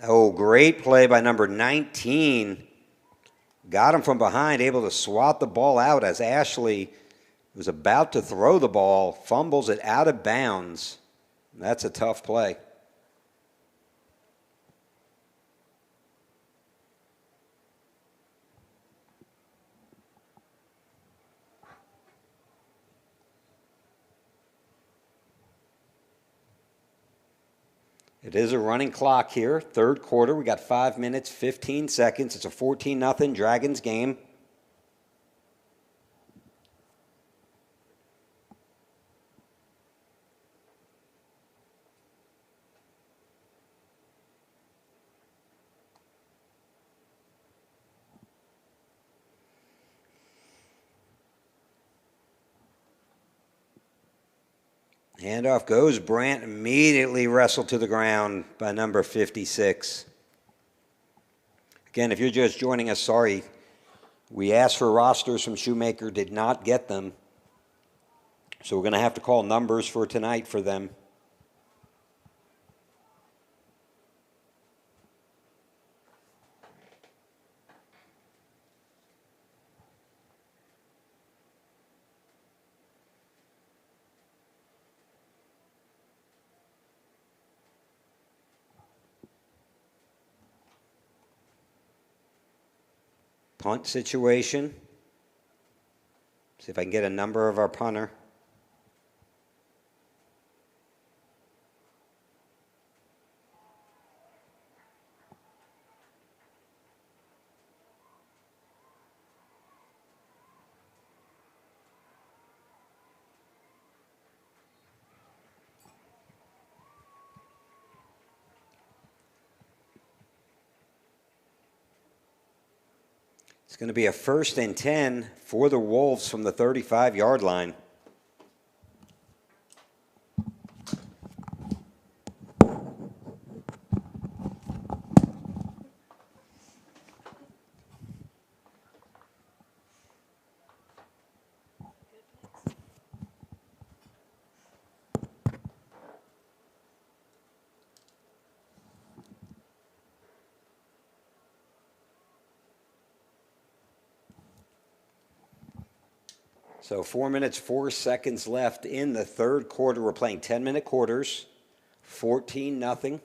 A: Oh, great play by number 19. Got him from behind, able to swat the ball out as Ashley was about to throw the ball, fumbles it out of bounds. That's a tough play. It is a running clock here, third quarter. We got 5 minutes, 15 seconds. It's a 14-0 Dragons game. Handoff goes. Brandt immediately wrestled to the ground by number 56. Again, if you're just joining us, sorry. We asked for rosters from Shoemaker, did not get them. So we're going to have to call numbers for tonight for them. Punt situation. See if I can get a number of our punter. It's going to be a 1st and 10 for the Wolves from the 35-yard line. So 4 minutes, 4 seconds left in the third quarter. We're playing 10-minute quarters. 14-0.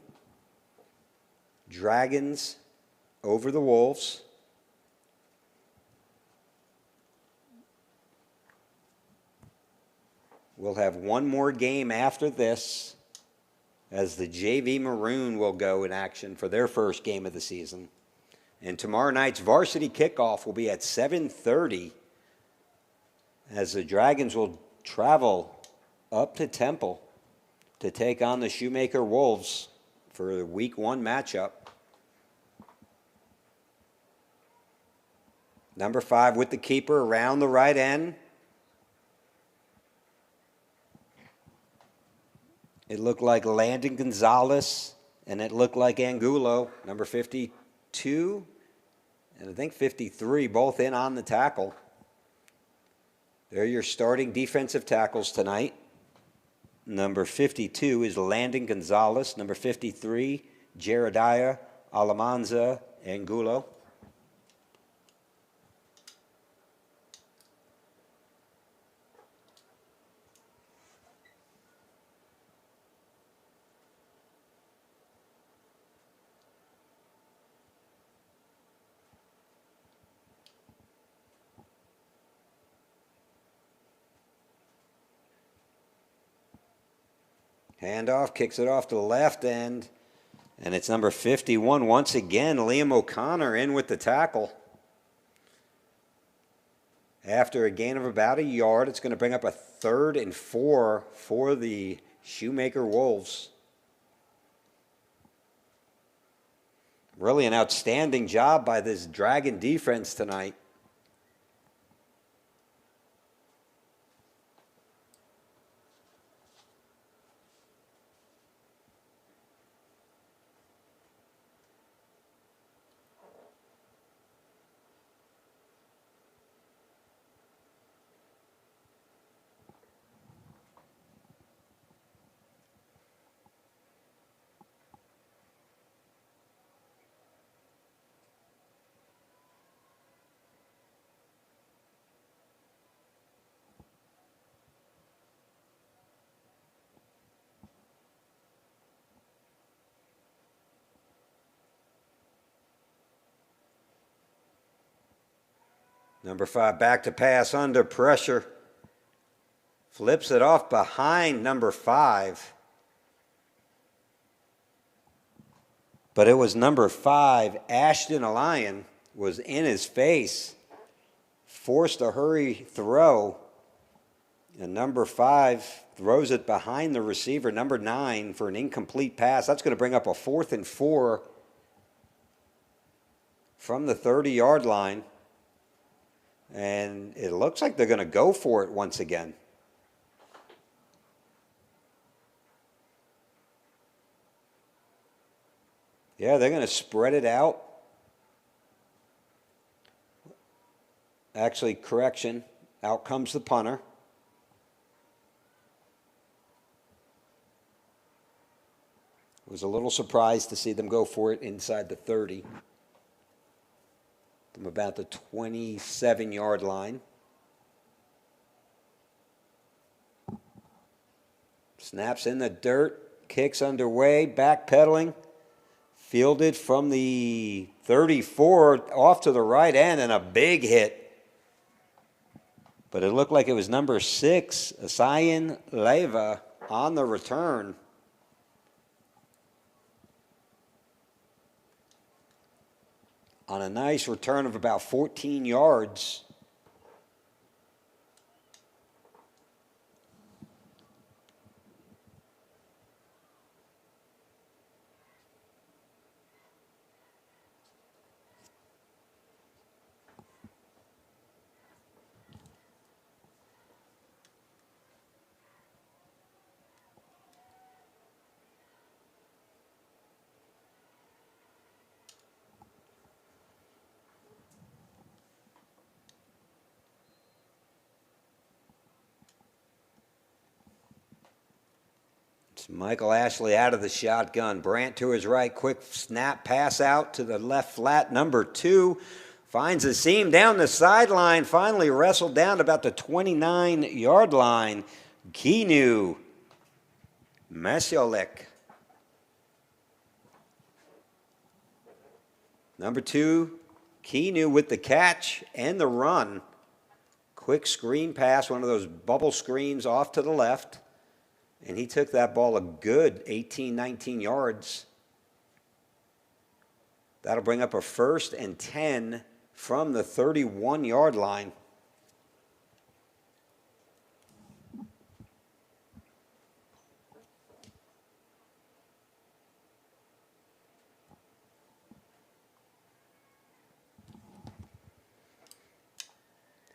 A: Dragons over the Wolves. We'll have one more game after this as the JV Maroon will go in action for their first game of the season. And tomorrow night's varsity kickoff will be at 7:30 as the Dragons will travel up to Temple to take on the Shoemaker Wolves for the week 1 matchup. Number 5 with the keeper around the right end. It looked like Landon Gonzalez, and it looked like Angulo, number 52, and I think 53, both in on the tackle. They're your starting defensive tackles tonight. Number 52 is Landon Gonzalez. Number 53, Jeremiah Alamanza Angulo. Handoff, kicks it off to the left end, and it's number 51 once again, Liam O'Connor in with the tackle. After a gain of about a yard, it's going to bring up a 3rd and 4 for the Shoemaker Wolves. Really an outstanding job by this Dragon defense tonight. Number 5 back to pass under pressure. Flips it off behind number 5. But it was number 5, Ashton Allion, was in his face. Forced a hurry throw. And number 5 throws it behind the receiver, number 9, for an incomplete pass. That's going to bring up a 4th and 4 from the 30-yard line. And it looks like they're going to go for it once again. Yeah, they're going to spread it out. Actually, correction, out comes the punter. Was a little surprised to see them go for it inside the 30. From about the 27-yard line. Snaps in the dirt, kicks underway, backpedaling. Fielded from the 34 off to the right end, and a big hit. But it looked like it was number 6, Asayan Leva, on the return. On a nice return of about 14 yards. It's Michael Ashley out of the shotgun. Brandt to his right, quick snap pass out to the left flat, number 2 Finds a seam down the sideline, finally wrestled down to about the 29-yard line. Kinu Masiolik. Number 2, Kinu with the catch and the run. Quick screen pass, one of those bubble screens off to the left. And he took that ball a good 18, 19 yards. That'll bring up a 1st and 10 from the 31-yard line.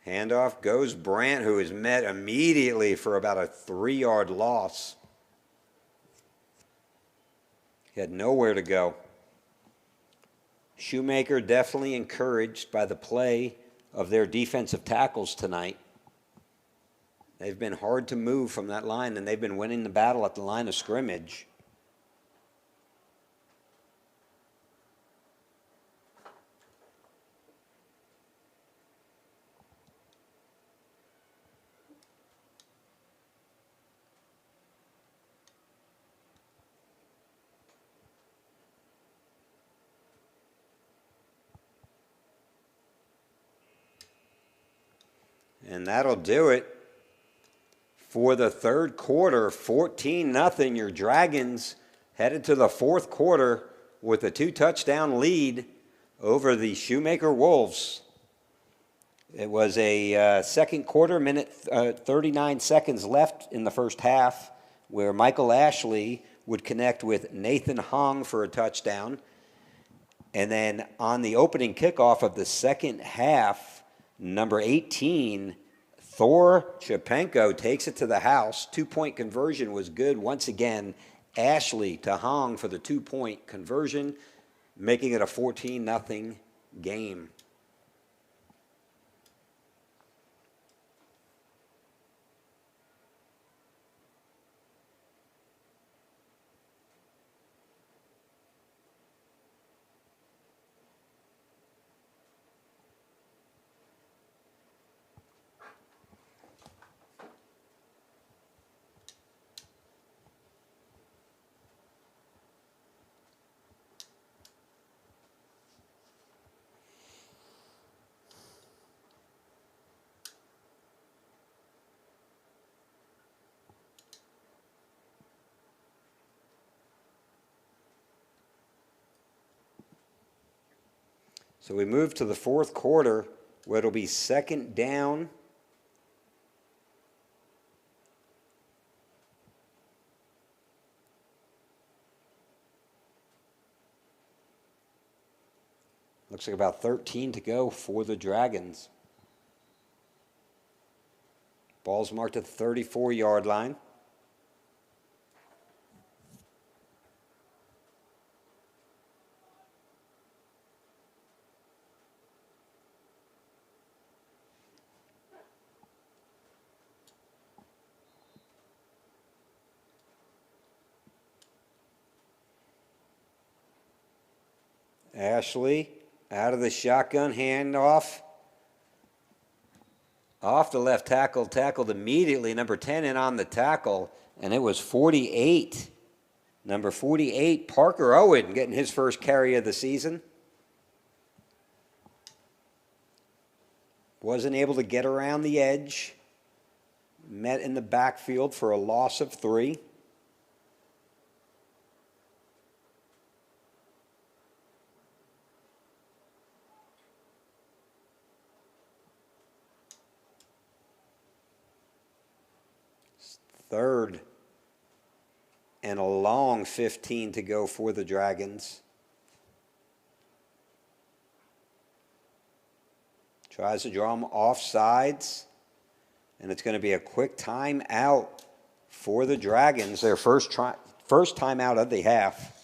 A: Handoff goes Brandt, who is met immediately for about a 3-yard loss. He had nowhere to go. Shoemaker definitely encouraged by the play of their defensive tackles tonight. They've been hard to move from that line, and they've been winning the battle at the line of scrimmage. And that'll do it for the third quarter. 14-0. Your Dragons headed to the fourth quarter with a 2-touchdown lead over the Shoemaker Wolves. It was a second quarter, 39 seconds left in the first half, where Michael Ashley would connect with Nathan Hong for a touchdown. And then on the opening kickoff of the second half, number 18, Thor Chepenko takes it to the house. 2-point conversion was good. Once again, Ashley to Hong for the 2-point conversion, making it a 14-0 game. So we move to the fourth quarter, where it'll be second down. Looks like about 13 to go for the Dragons. Ball's marked at the 34-yard line. Ashley out of the shotgun, handoff. Off the left tackle, tackled immediately. Number 10 in on the tackle, and it was 48. Number 48, Parker Owen, getting his first carry of the season. Wasn't able to get around the edge. Met in the backfield for a loss of 3. Third and a long 15 to go for the Dragons. Tries to draw them off sides, and it's going to be a quick timeout for the Dragons, their first timeout of the half.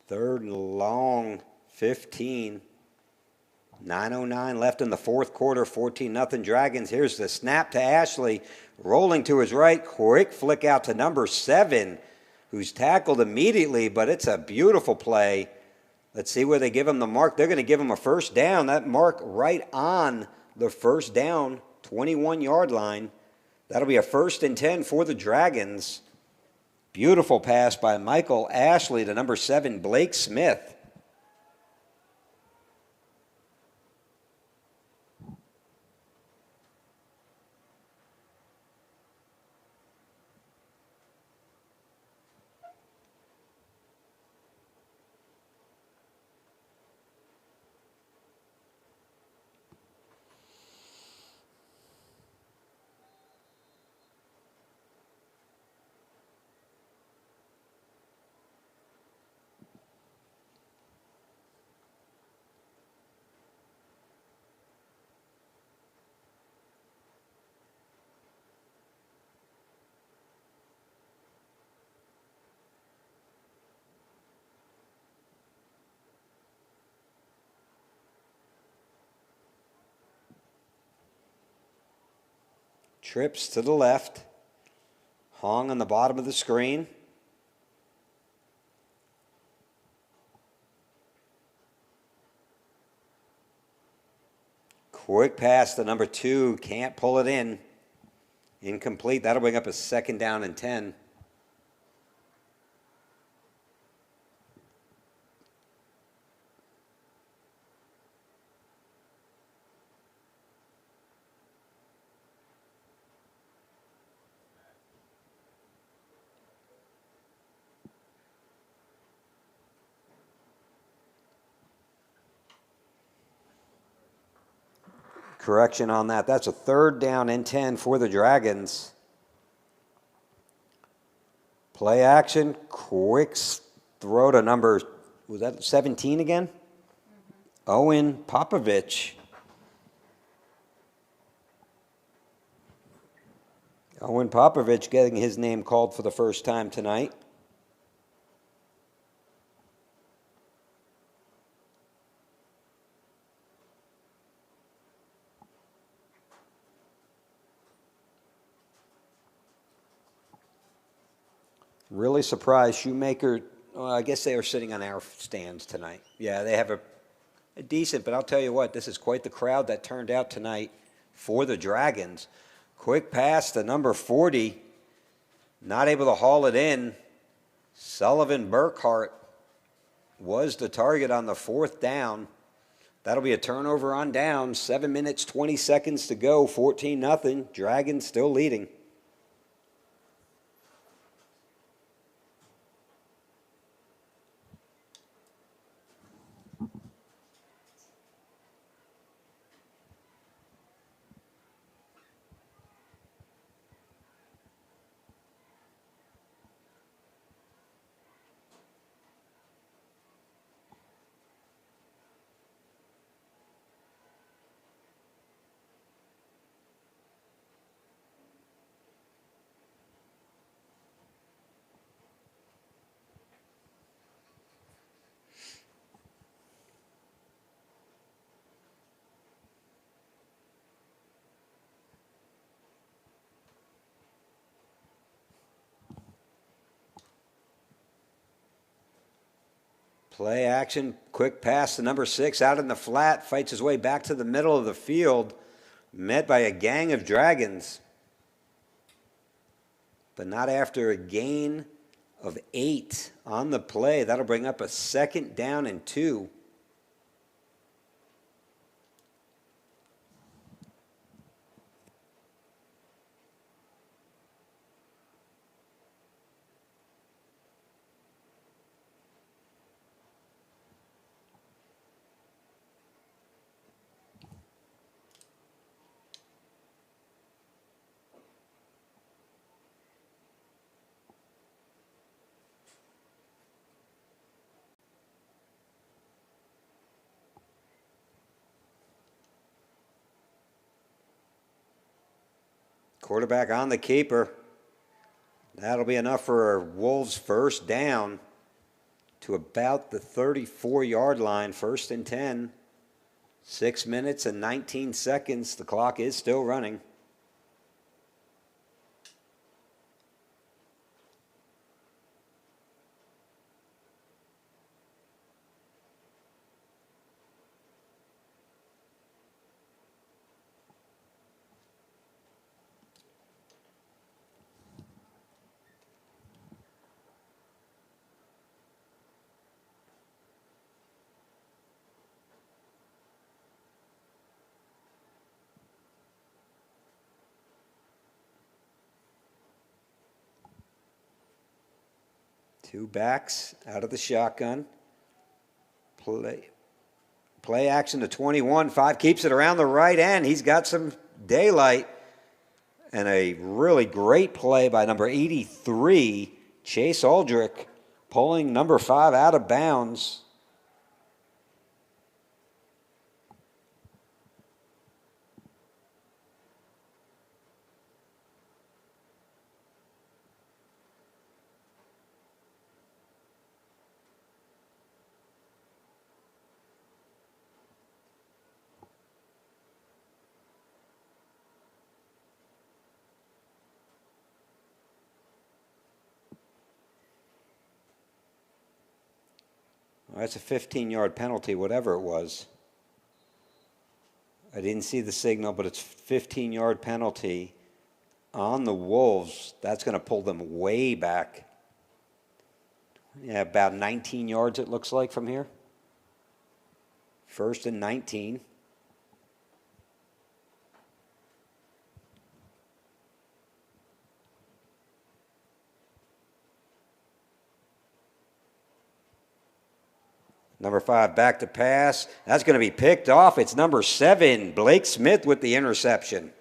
A: Third and long, 15. 9:09 left in the fourth quarter, 14-0 Dragons. Here's the snap to Ashley, rolling to his right, quick flick out to number 7, who's tackled immediately, but it's a beautiful play. Let's see where they give him the mark. They're going to give him a first down. That mark right on the first down, 21-yard line. That'll be a 1st and 10 for the Dragons. Beautiful pass by Michael Ashley to number 7, Blake Smith. Trips to the left. Hong on the bottom of the screen. Quick pass to number 2. Can't pull it in. Incomplete. That'll bring up a 2nd down and 10. Correction on that. That's a 3rd down and 10 for the Dragons. Play action. Quick throw to number, was that 17 again? Owen Popovich. Owen Popovich getting his name called for the first time tonight. Really surprised. Shoemaker, well, I guess they are sitting on our stands tonight. Yeah, they have a decent, but I'll tell you what, this is quite the crowd that turned out tonight for the Dragons. Quick pass to number 40. Not able to haul it in. Sullivan Burkhart was the target on the 4th down. That'll be a turnover on down. 7 minutes, 20 seconds to go. 14-0. Dragons still leading. Play action, quick pass to number 6 out in the flat, fights his way back to the middle of the field, met by a gang of Dragons. But not after a gain of 8 on the play. That'll bring up a 2nd down and 2. Quarterback on the keeper. That'll be enough for a Wolves' first down. to about the 34-yard line, 1st and 10. 6 minutes and 19 seconds. The clock is still running. Two backs out of the shotgun. Play action to 21. 5 keeps it around the right end. He's got some daylight. And a really great play by number 83, Chase Aldrich, pulling number 5 out of bounds. Well, that's a 15-yard penalty, whatever it was. I didn't see the signal, but it's 15-yard penalty on the Wolves. That's going to pull them way back. Yeah, about 19 yards it looks like from here. 1st and 19. Number 5 back to pass. That's going to be picked off. It's number 7, Blake Smith with the interception.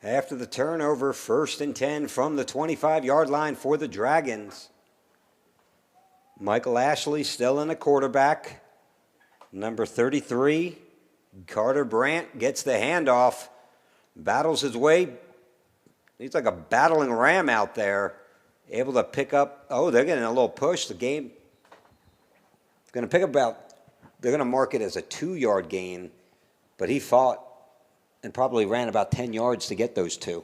A: After the turnover, 1st and 10 from the 25-yard line for the Dragons. Michael Ashley still in the quarterback. Number 33, Carter Brandt gets the handoff, battles his way. He's like a battling ram out there, able to pick up. Oh, they're getting a little push. The game going to pick about, they're going to mark it as a 2-yard gain, but he fought and probably ran about 10 yards to get those 2.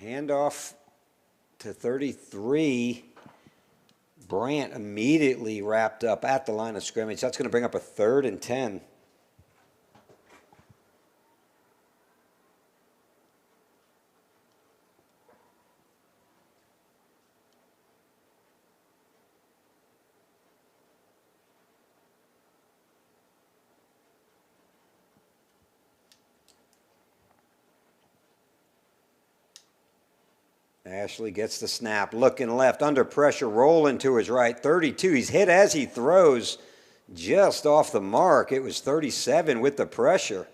A: Handoff to 33. Brandt immediately wrapped up at the line of scrimmage. That's going to bring up a 3rd and 10. Ashley gets the snap, looking left, under pressure, rolling to his right. 32, he's hit as he throws, just off the mark. It was 37 with the pressure.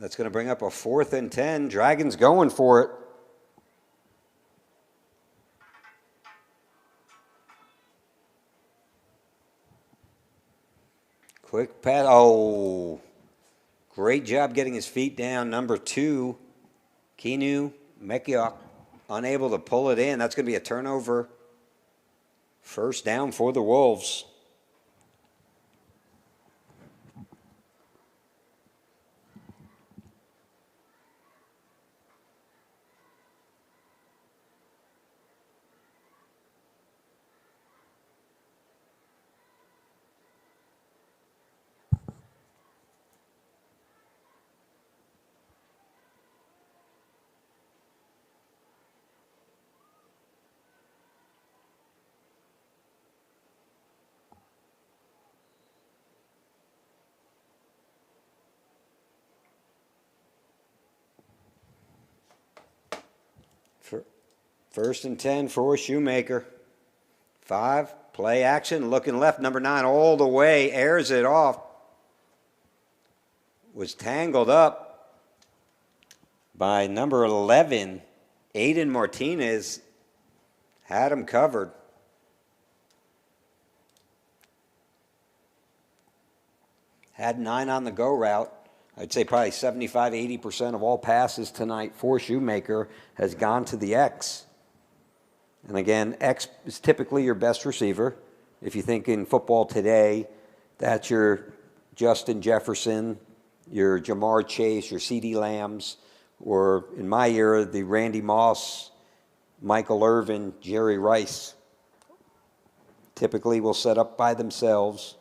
A: That's going to bring up a 4th and 10. Dragons going for it. Quick pass. Oh, great job getting his feet down. Number 2, Kinu Mekiok, unable to pull it in. That's going to be a turnover. First down for the Wolves. First and 10 for Shoemaker. 5, play action, looking left. Number 9 all the way, airs it off. Was tangled up by number 11, Aiden Martinez. Had him covered. Had 9 on the go route. I'd say probably 75, 80% of all passes tonight for Shoemaker has gone to the X. And again, X is typically your best receiver. If you think in football today, that's your Justin Jefferson, your Jamar Chase, your CeeDee Lambs, or in my era, the Randy Moss, Michael Irvin, Jerry Rice. Typically will set up by themselves.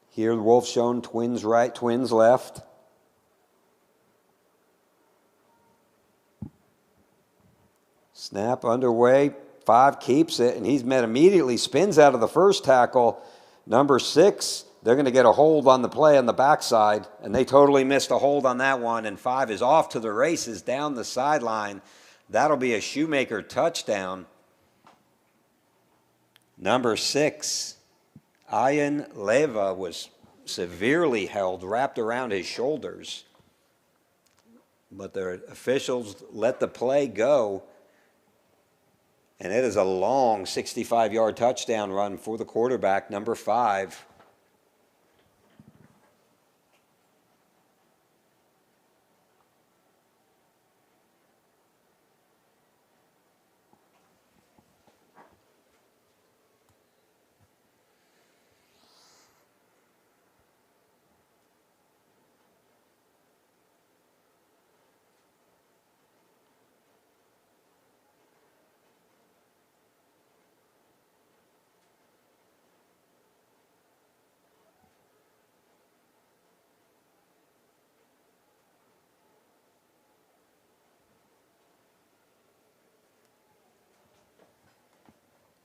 A: Here the Wolves shown twins right, twins left. Snap underway. 5 keeps it, and he's met immediately. Spins out of the first tackle. Number 6, they're going to get a hold on the play on the backside, and they totally missed a hold on that one. And 5 is off to the races down the sideline. That'll be a Shoemaker touchdown. Number 6, Ian Leva was severely held, wrapped around his shoulders. But the officials let the play go. And it is a long 65-yard touchdown run for the quarterback, number 5.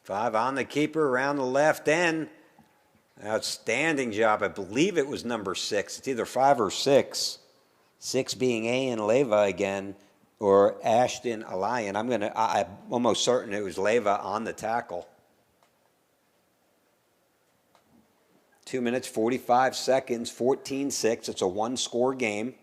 A: Five on the keeper around the left end. Outstanding job. I believe it was number 6. It's either 5 or 6. 6 being Ian Leva again, or Ashton Allian. I'm almost certain it was Leva on the tackle. 2 minutes, 45 seconds, 14-6. It's a one-score game.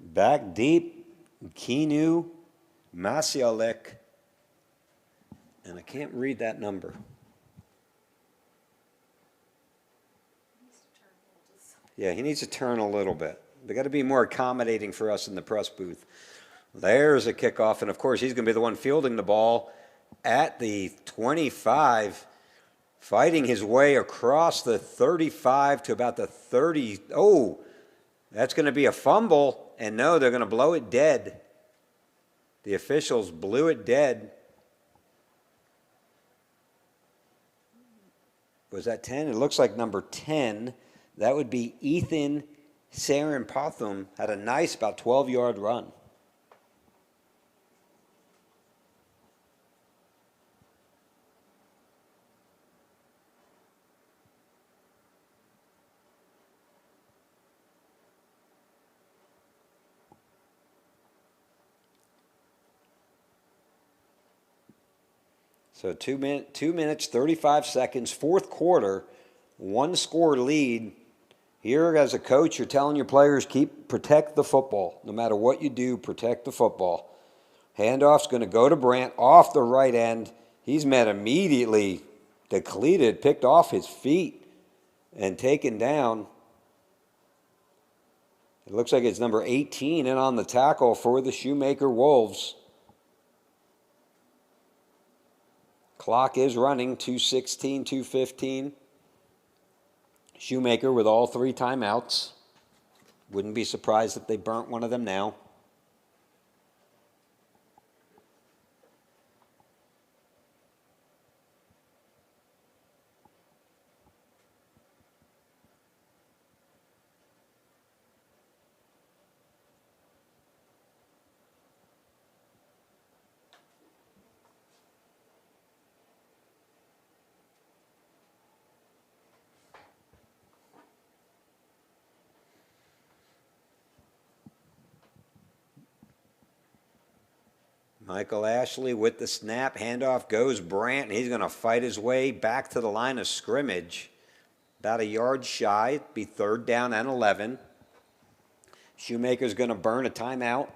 A: Back deep, Kinu Masialek And I can't read that number. Yeah, he needs to turn a little bit. They got to be more accommodating for us in the press booth. There's a kickoff, and of course, he's going to be the one fielding the ball at the 25, fighting his way across the 35 to about the 30. Oh, that's going to be a fumble, and no, they're going to blow it dead. The officials blew it dead. Was that 10? It looks like number 10. That would be Ethan Sarampathum. Had a nice about 12-yard run. So 2 minutes, 35 seconds, fourth quarter, one score lead. Here, as a coach, you're telling your players, protect the football. No matter what you do, protect the football. Handoff's going to go to Brandt off the right end. He's met immediately depleted, picked off his feet, and taken down. It looks like it's number 18 in on the tackle for the Shoemaker Wolves. Clock is running, 2:16, 2:15. Shoemaker with all three timeouts. Wouldn't be surprised if they burnt one of them now. Michael Ashley with the snap. Handoff goes Brandt. He's going to fight his way back to the line of scrimmage. About a yard shy. Be third down and 11. Shoemaker's going to burn a timeout.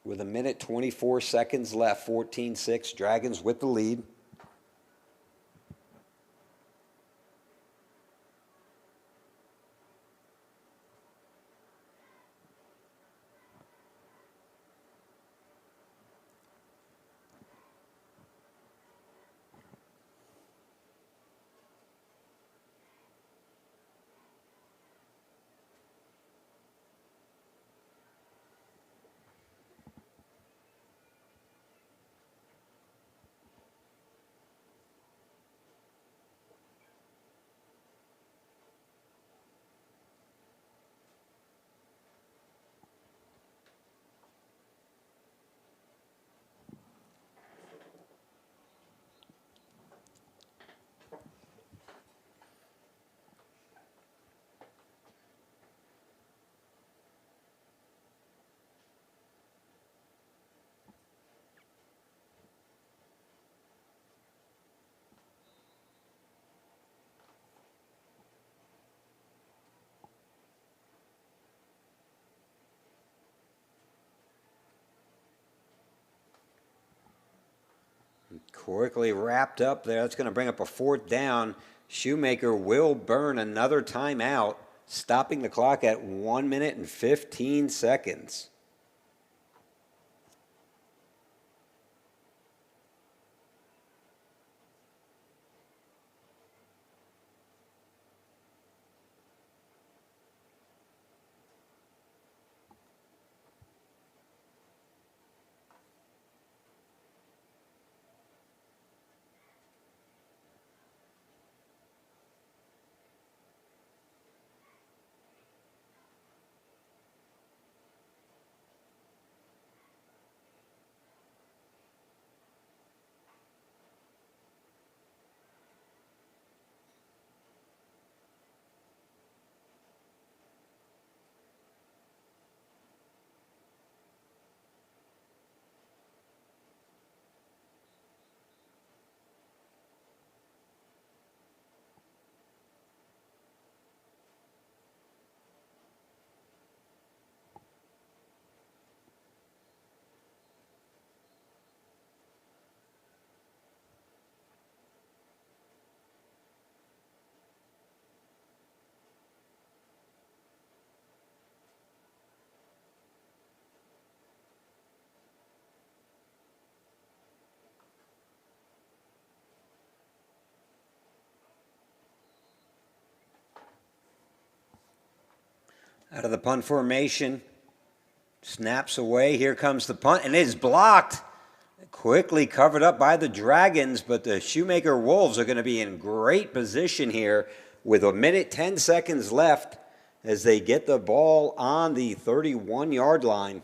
A: With a minute, 24 seconds left. 14-6. Dragons with the lead. Quickly wrapped up there. That's going to bring up a fourth down. Shoemaker will burn another timeout, stopping the clock at 1 minute and 15 seconds. Out of the punt formation. Snaps away. Here comes the punt, and it is blocked. Quickly covered up by the Dragons, but the Shoemaker Wolves are going to be in great position here with 1 minute 10 seconds left as they get the ball on the 31-yard line.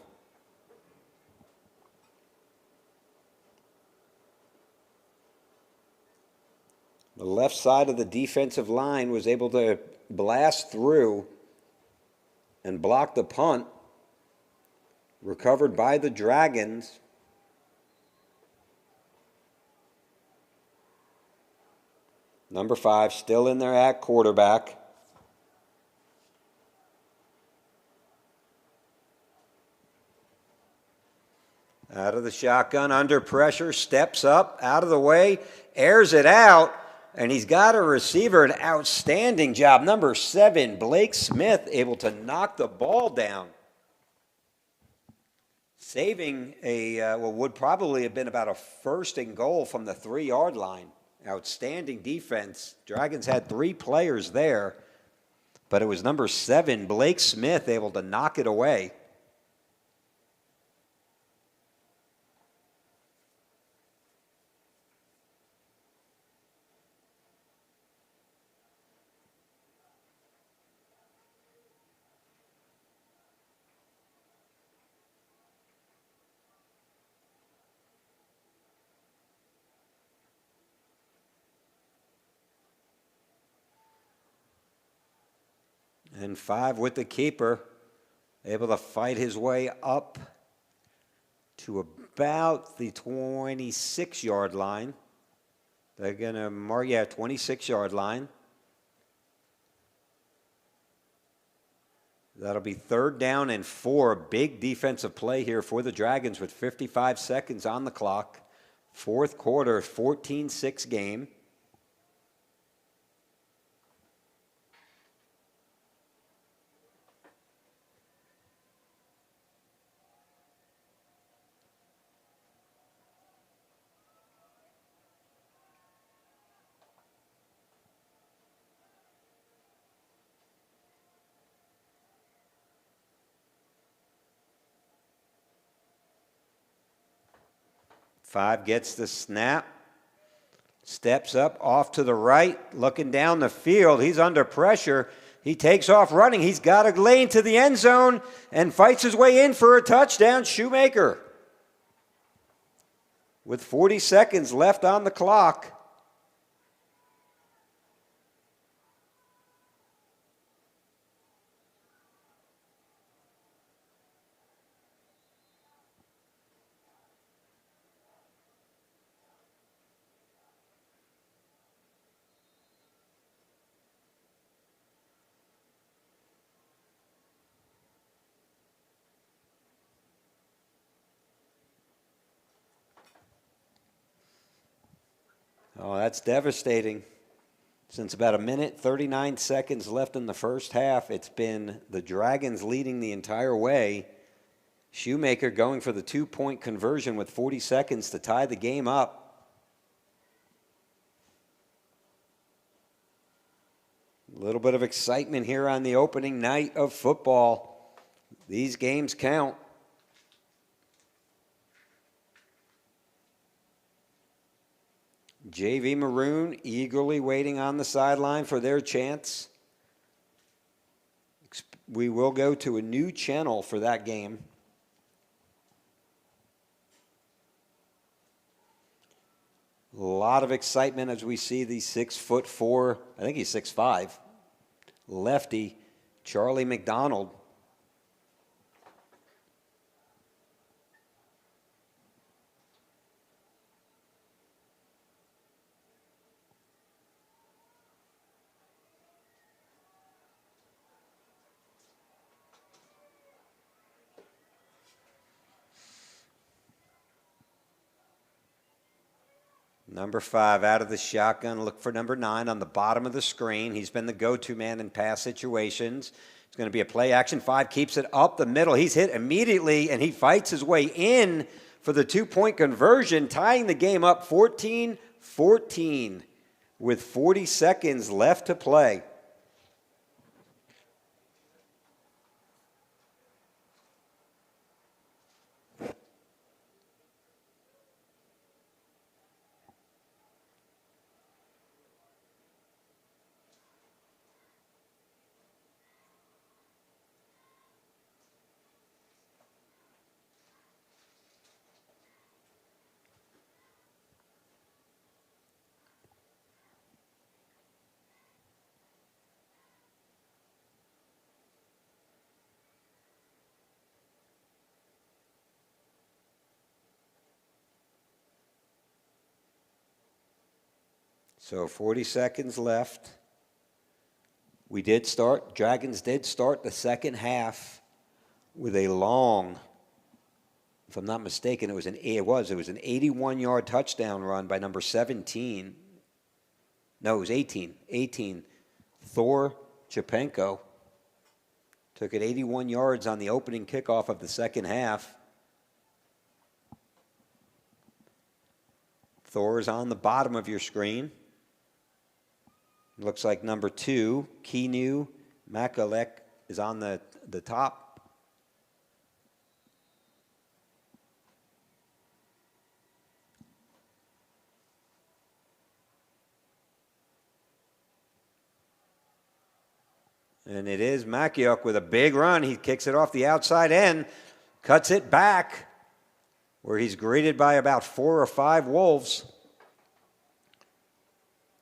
A: The left side of the defensive line was able to blast through and block the punt. Recovered by the Dragons. Number 5 still in there at quarterback. Out of the shotgun, under pressure, steps up, out of the way, airs it out, and he's got a receiver. An outstanding job. Number 7, Blake Smith, able to knock the ball down. Saving what would probably have been about a 1st and goal from the 3-yard line. Outstanding defense. Dragons had 3 players there, but it was number 7, Blake Smith, able to knock it away. And 5 with the keeper, able to fight his way up to about the 26-yard line. They're going to mark, 26-yard line. That'll be 3rd down and 4. Big defensive play here for the Dragons with 55 seconds on the clock. 4th quarter, 14-6 game. Five gets the snap, steps up off to the right, looking down the field. He's under pressure. He takes off running. He's got a lane to the end zone and fights his way in for a touchdown. Shoemaker. With 40 seconds left on the clock. Oh, that's devastating. Since about 1 minute 39 seconds left in the first half, it's been the Dragons leading the entire way. Shoemaker going for the 2-point conversion with 40 seconds to tie the game up. A little bit of excitement here on the opening night of football. These games count. JV Maroon eagerly waiting on the sideline for their chance. We will go to a new channel for that game. A lot of excitement as we see the 6'4", I think he's 6'5", lefty Charlie McDonald. Number 5 out of the shotgun. Look for number 9 on the bottom of the screen. He's been the go-to man in pass situations. It's going to be a play action. 5 keeps it up the middle. He's hit immediately, and he fights his way in for the 2-point conversion, tying the game up 14-14 with 40 seconds left to play. So 40 seconds left. Dragons did start the second half with a long, if I'm not mistaken, it was an 81-yard touchdown run by number 17. No, it was 18. Thor Chapenko took it 81 yards on the opening kickoff of the second half. Thor is on the bottom of your screen. Looks like number 2, Keanu Makalek, is on the top. And it is Makiuk with a big run. He kicks it off the outside end, cuts it back, where he's greeted by about 4 or 5 Wolves.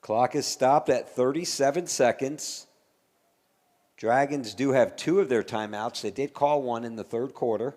A: Clock is stopped at 37 seconds. Dragons do have 2 of their timeouts. They did call one in the third quarter.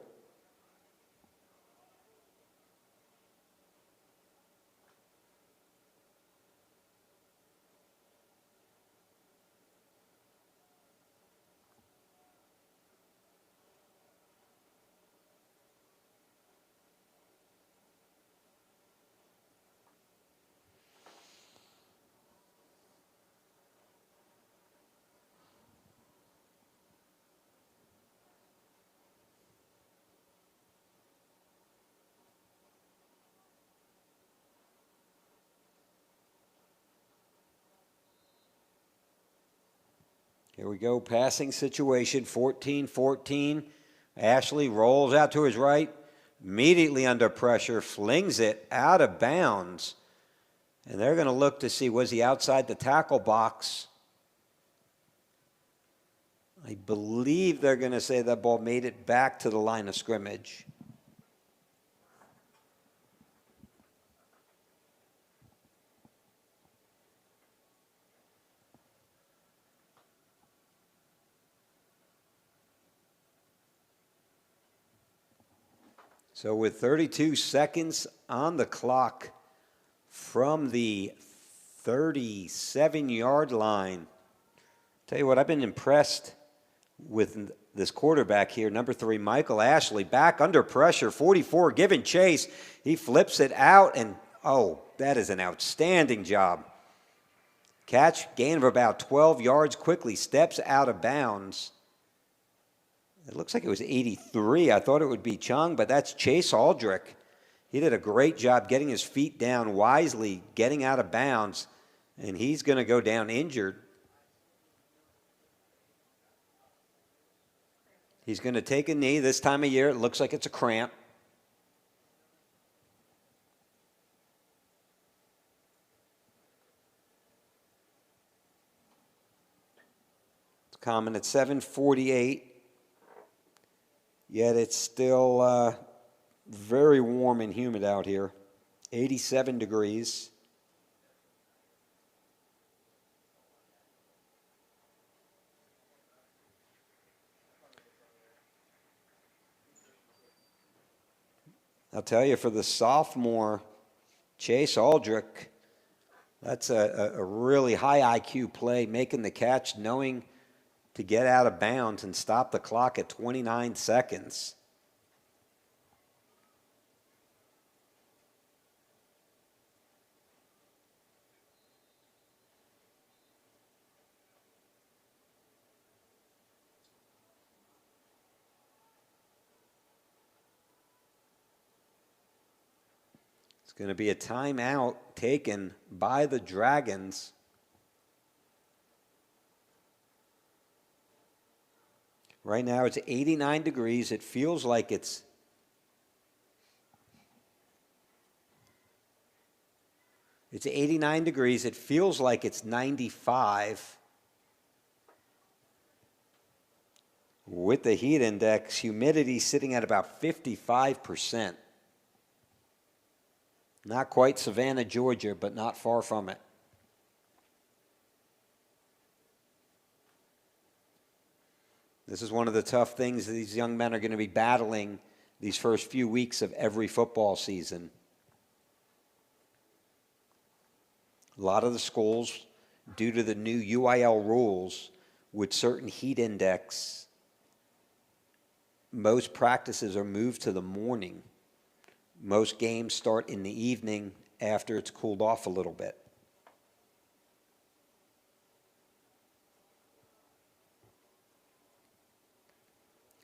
A: Here we go, passing situation, 14-14. Ashley rolls out to his right, immediately under pressure, flings it out of bounds. And they're going to look to see, was he outside the tackle box? I believe they're going to say that ball made it back to the line of scrimmage. So with 32 seconds on the clock from the 37-yard line, tell you what, I've been impressed with this quarterback here, number 3, Michael Ashley, back under pressure, 44, giving chase. He flips it out, and oh, that is an outstanding job. Catch, gain of about 12 yards, quickly steps out of bounds. It looks like it was 83. I thought it would be Chung, but that's Chase Aldrich. He did a great job getting his feet down wisely, getting out of bounds, and he's going to go down injured. He's going to take a knee. This time of year, it looks like it's a cramp. It's common at 7:48. Yet it's still very warm and humid out here, 87 degrees. I'll tell you, for the sophomore, Chase Aldrich, that's a really high IQ play, making the catch, knowing to get out of bounds and stop the clock at 29 seconds. It's going to be a timeout taken by the Dragons. Right now it's 89 degrees. It feels like it's It's 89 degrees. It feels like it's 95. With the heat index, humidity sitting at about 55%. Not quite Savannah, Georgia, but not far from it. This is one of the tough things that these young men are going to be battling these first few weeks of every football season. A lot of the schools, due to the new UIL rules, with certain heat index, most practices are moved to the morning. Most games start in the evening after it's cooled off a little bit.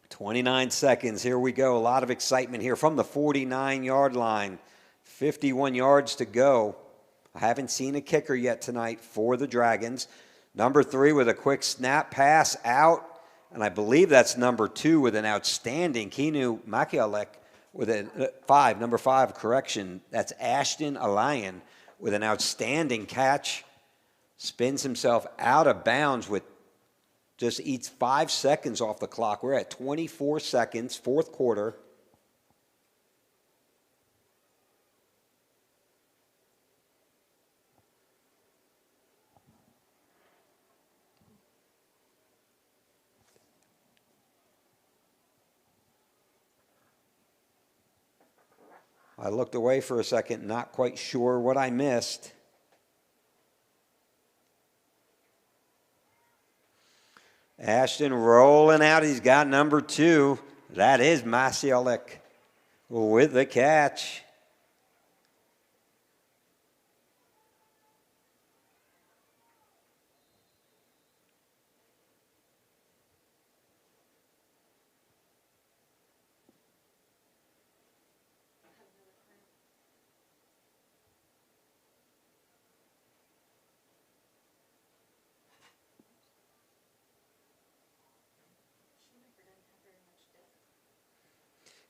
A: "29 seconds, here we go. A lot of excitement here from the 49-yard line. 51 yards to go. I haven't seen a kicker yet tonight for the Dragons. Number 3 with a quick snap pass out, and I believe that's number 2 with an outstanding Kinu Makialek with a number 5 correction. That's Ashton Alayan with an outstanding catch. Spins himself out of bounds with just eats 5 seconds off the clock. We're at 24 seconds, fourth quarter. I looked away for a second, not quite sure what I missed. Ashton rolling out. He's got number 2. That is Masielek with the catch.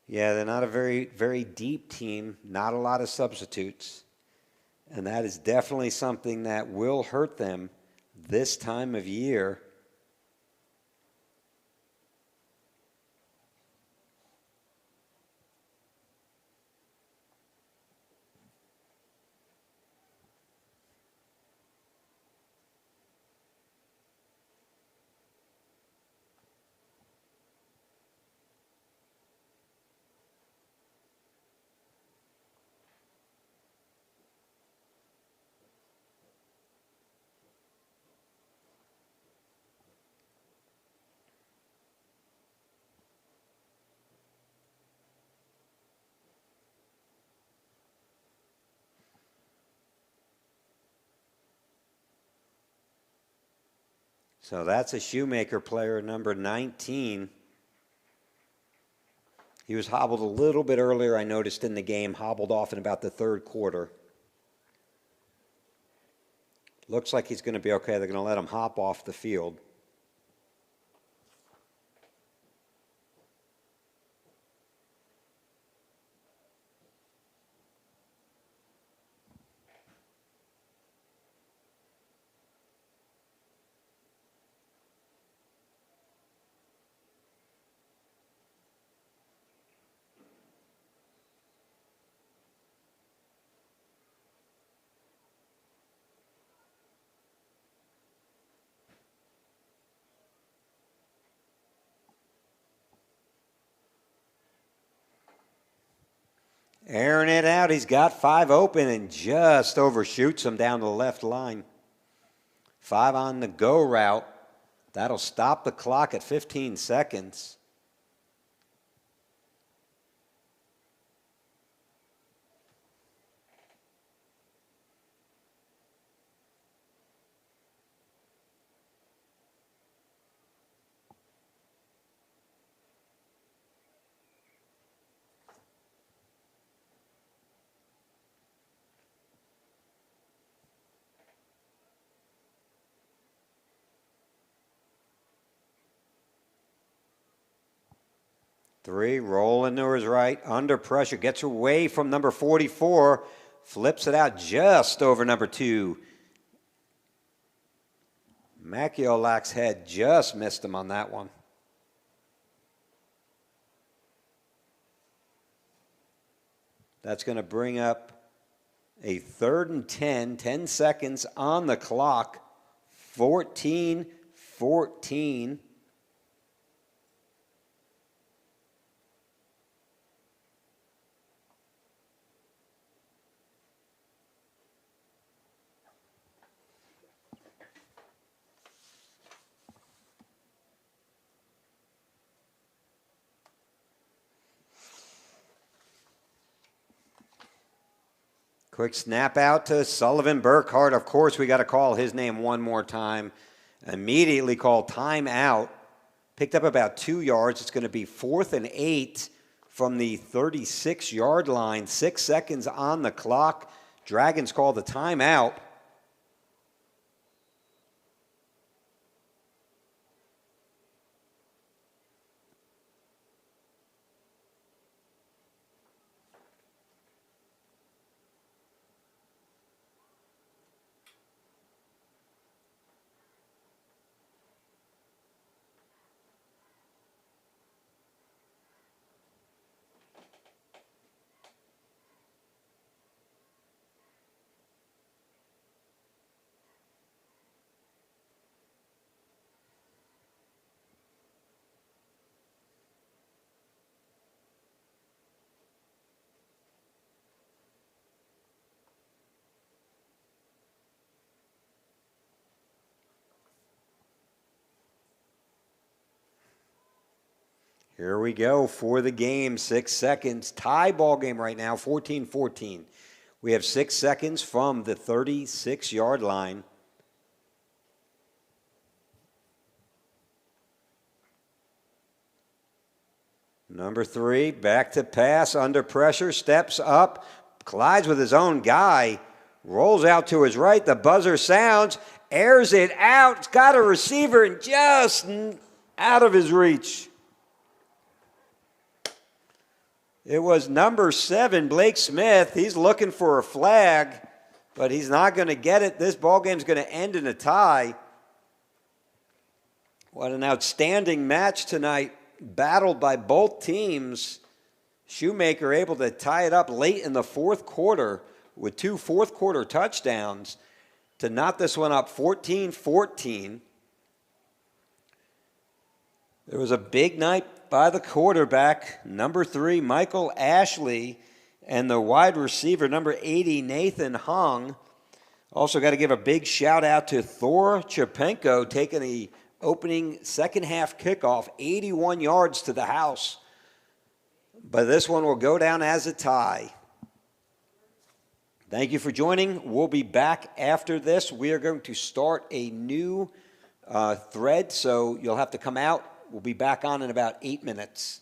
A: Yeah, they're not a very deep team, not a lot of substitutes. And that is definitely something that will hurt them this time of year. So that's a Shoemaker player, number 19. He was hobbled a little bit earlier, I noticed in the game, hobbled off in about the third quarter. Looks like he's going to be okay. They're going to let him hop off the field. Airing it out. He's got 5 open and just overshoots him down the left line. 5 on the go route. That'll stop the clock at 15 seconds. Three, rolling to his right, under pressure, gets away from number 44, flips it out just over number 2. Makiolak's head just missed him on that one. That's going to bring up a 3rd and 10, 10 seconds on the clock, 14-14. Quick snap out to Sullivan Burkhart. Of course, we got to call his name one more time. Immediately call timeout. Picked up about 2 yards. It's going to be 4th and 8 from the 36-yard line. 6 seconds on the clock. Dragons call the timeout. Here we go for the game. 6 seconds. Tie ball game right now, 14-14. We have 6 seconds from the 36-yard line. Number 3, back to pass, under pressure, steps up, collides with his own guy, rolls out to his right. The buzzer sounds, airs it out. It's got a receiver and just out of his reach. It was number 7, Blake Smith. He's looking for a flag, but he's not going to get it. This ball game's going to end in a tie. What an outstanding match tonight, battled by both teams. Shoemaker able to tie it up late in the 4th quarter with 2 fourth-quarter touchdowns to knot this one up 14-14. There was a big night by the quarterback, number 3, Michael Ashley, and the wide receiver, number 80, Nathan Hung. Also got to give a big shout out to Thor Chepenko taking the opening second half kickoff, 81 yards to the house. But this one will go down as a tie. Thank you for joining. We'll be back after this. We are going to start a new thread, so you'll have to come out. We'll be back on in about 8 minutes.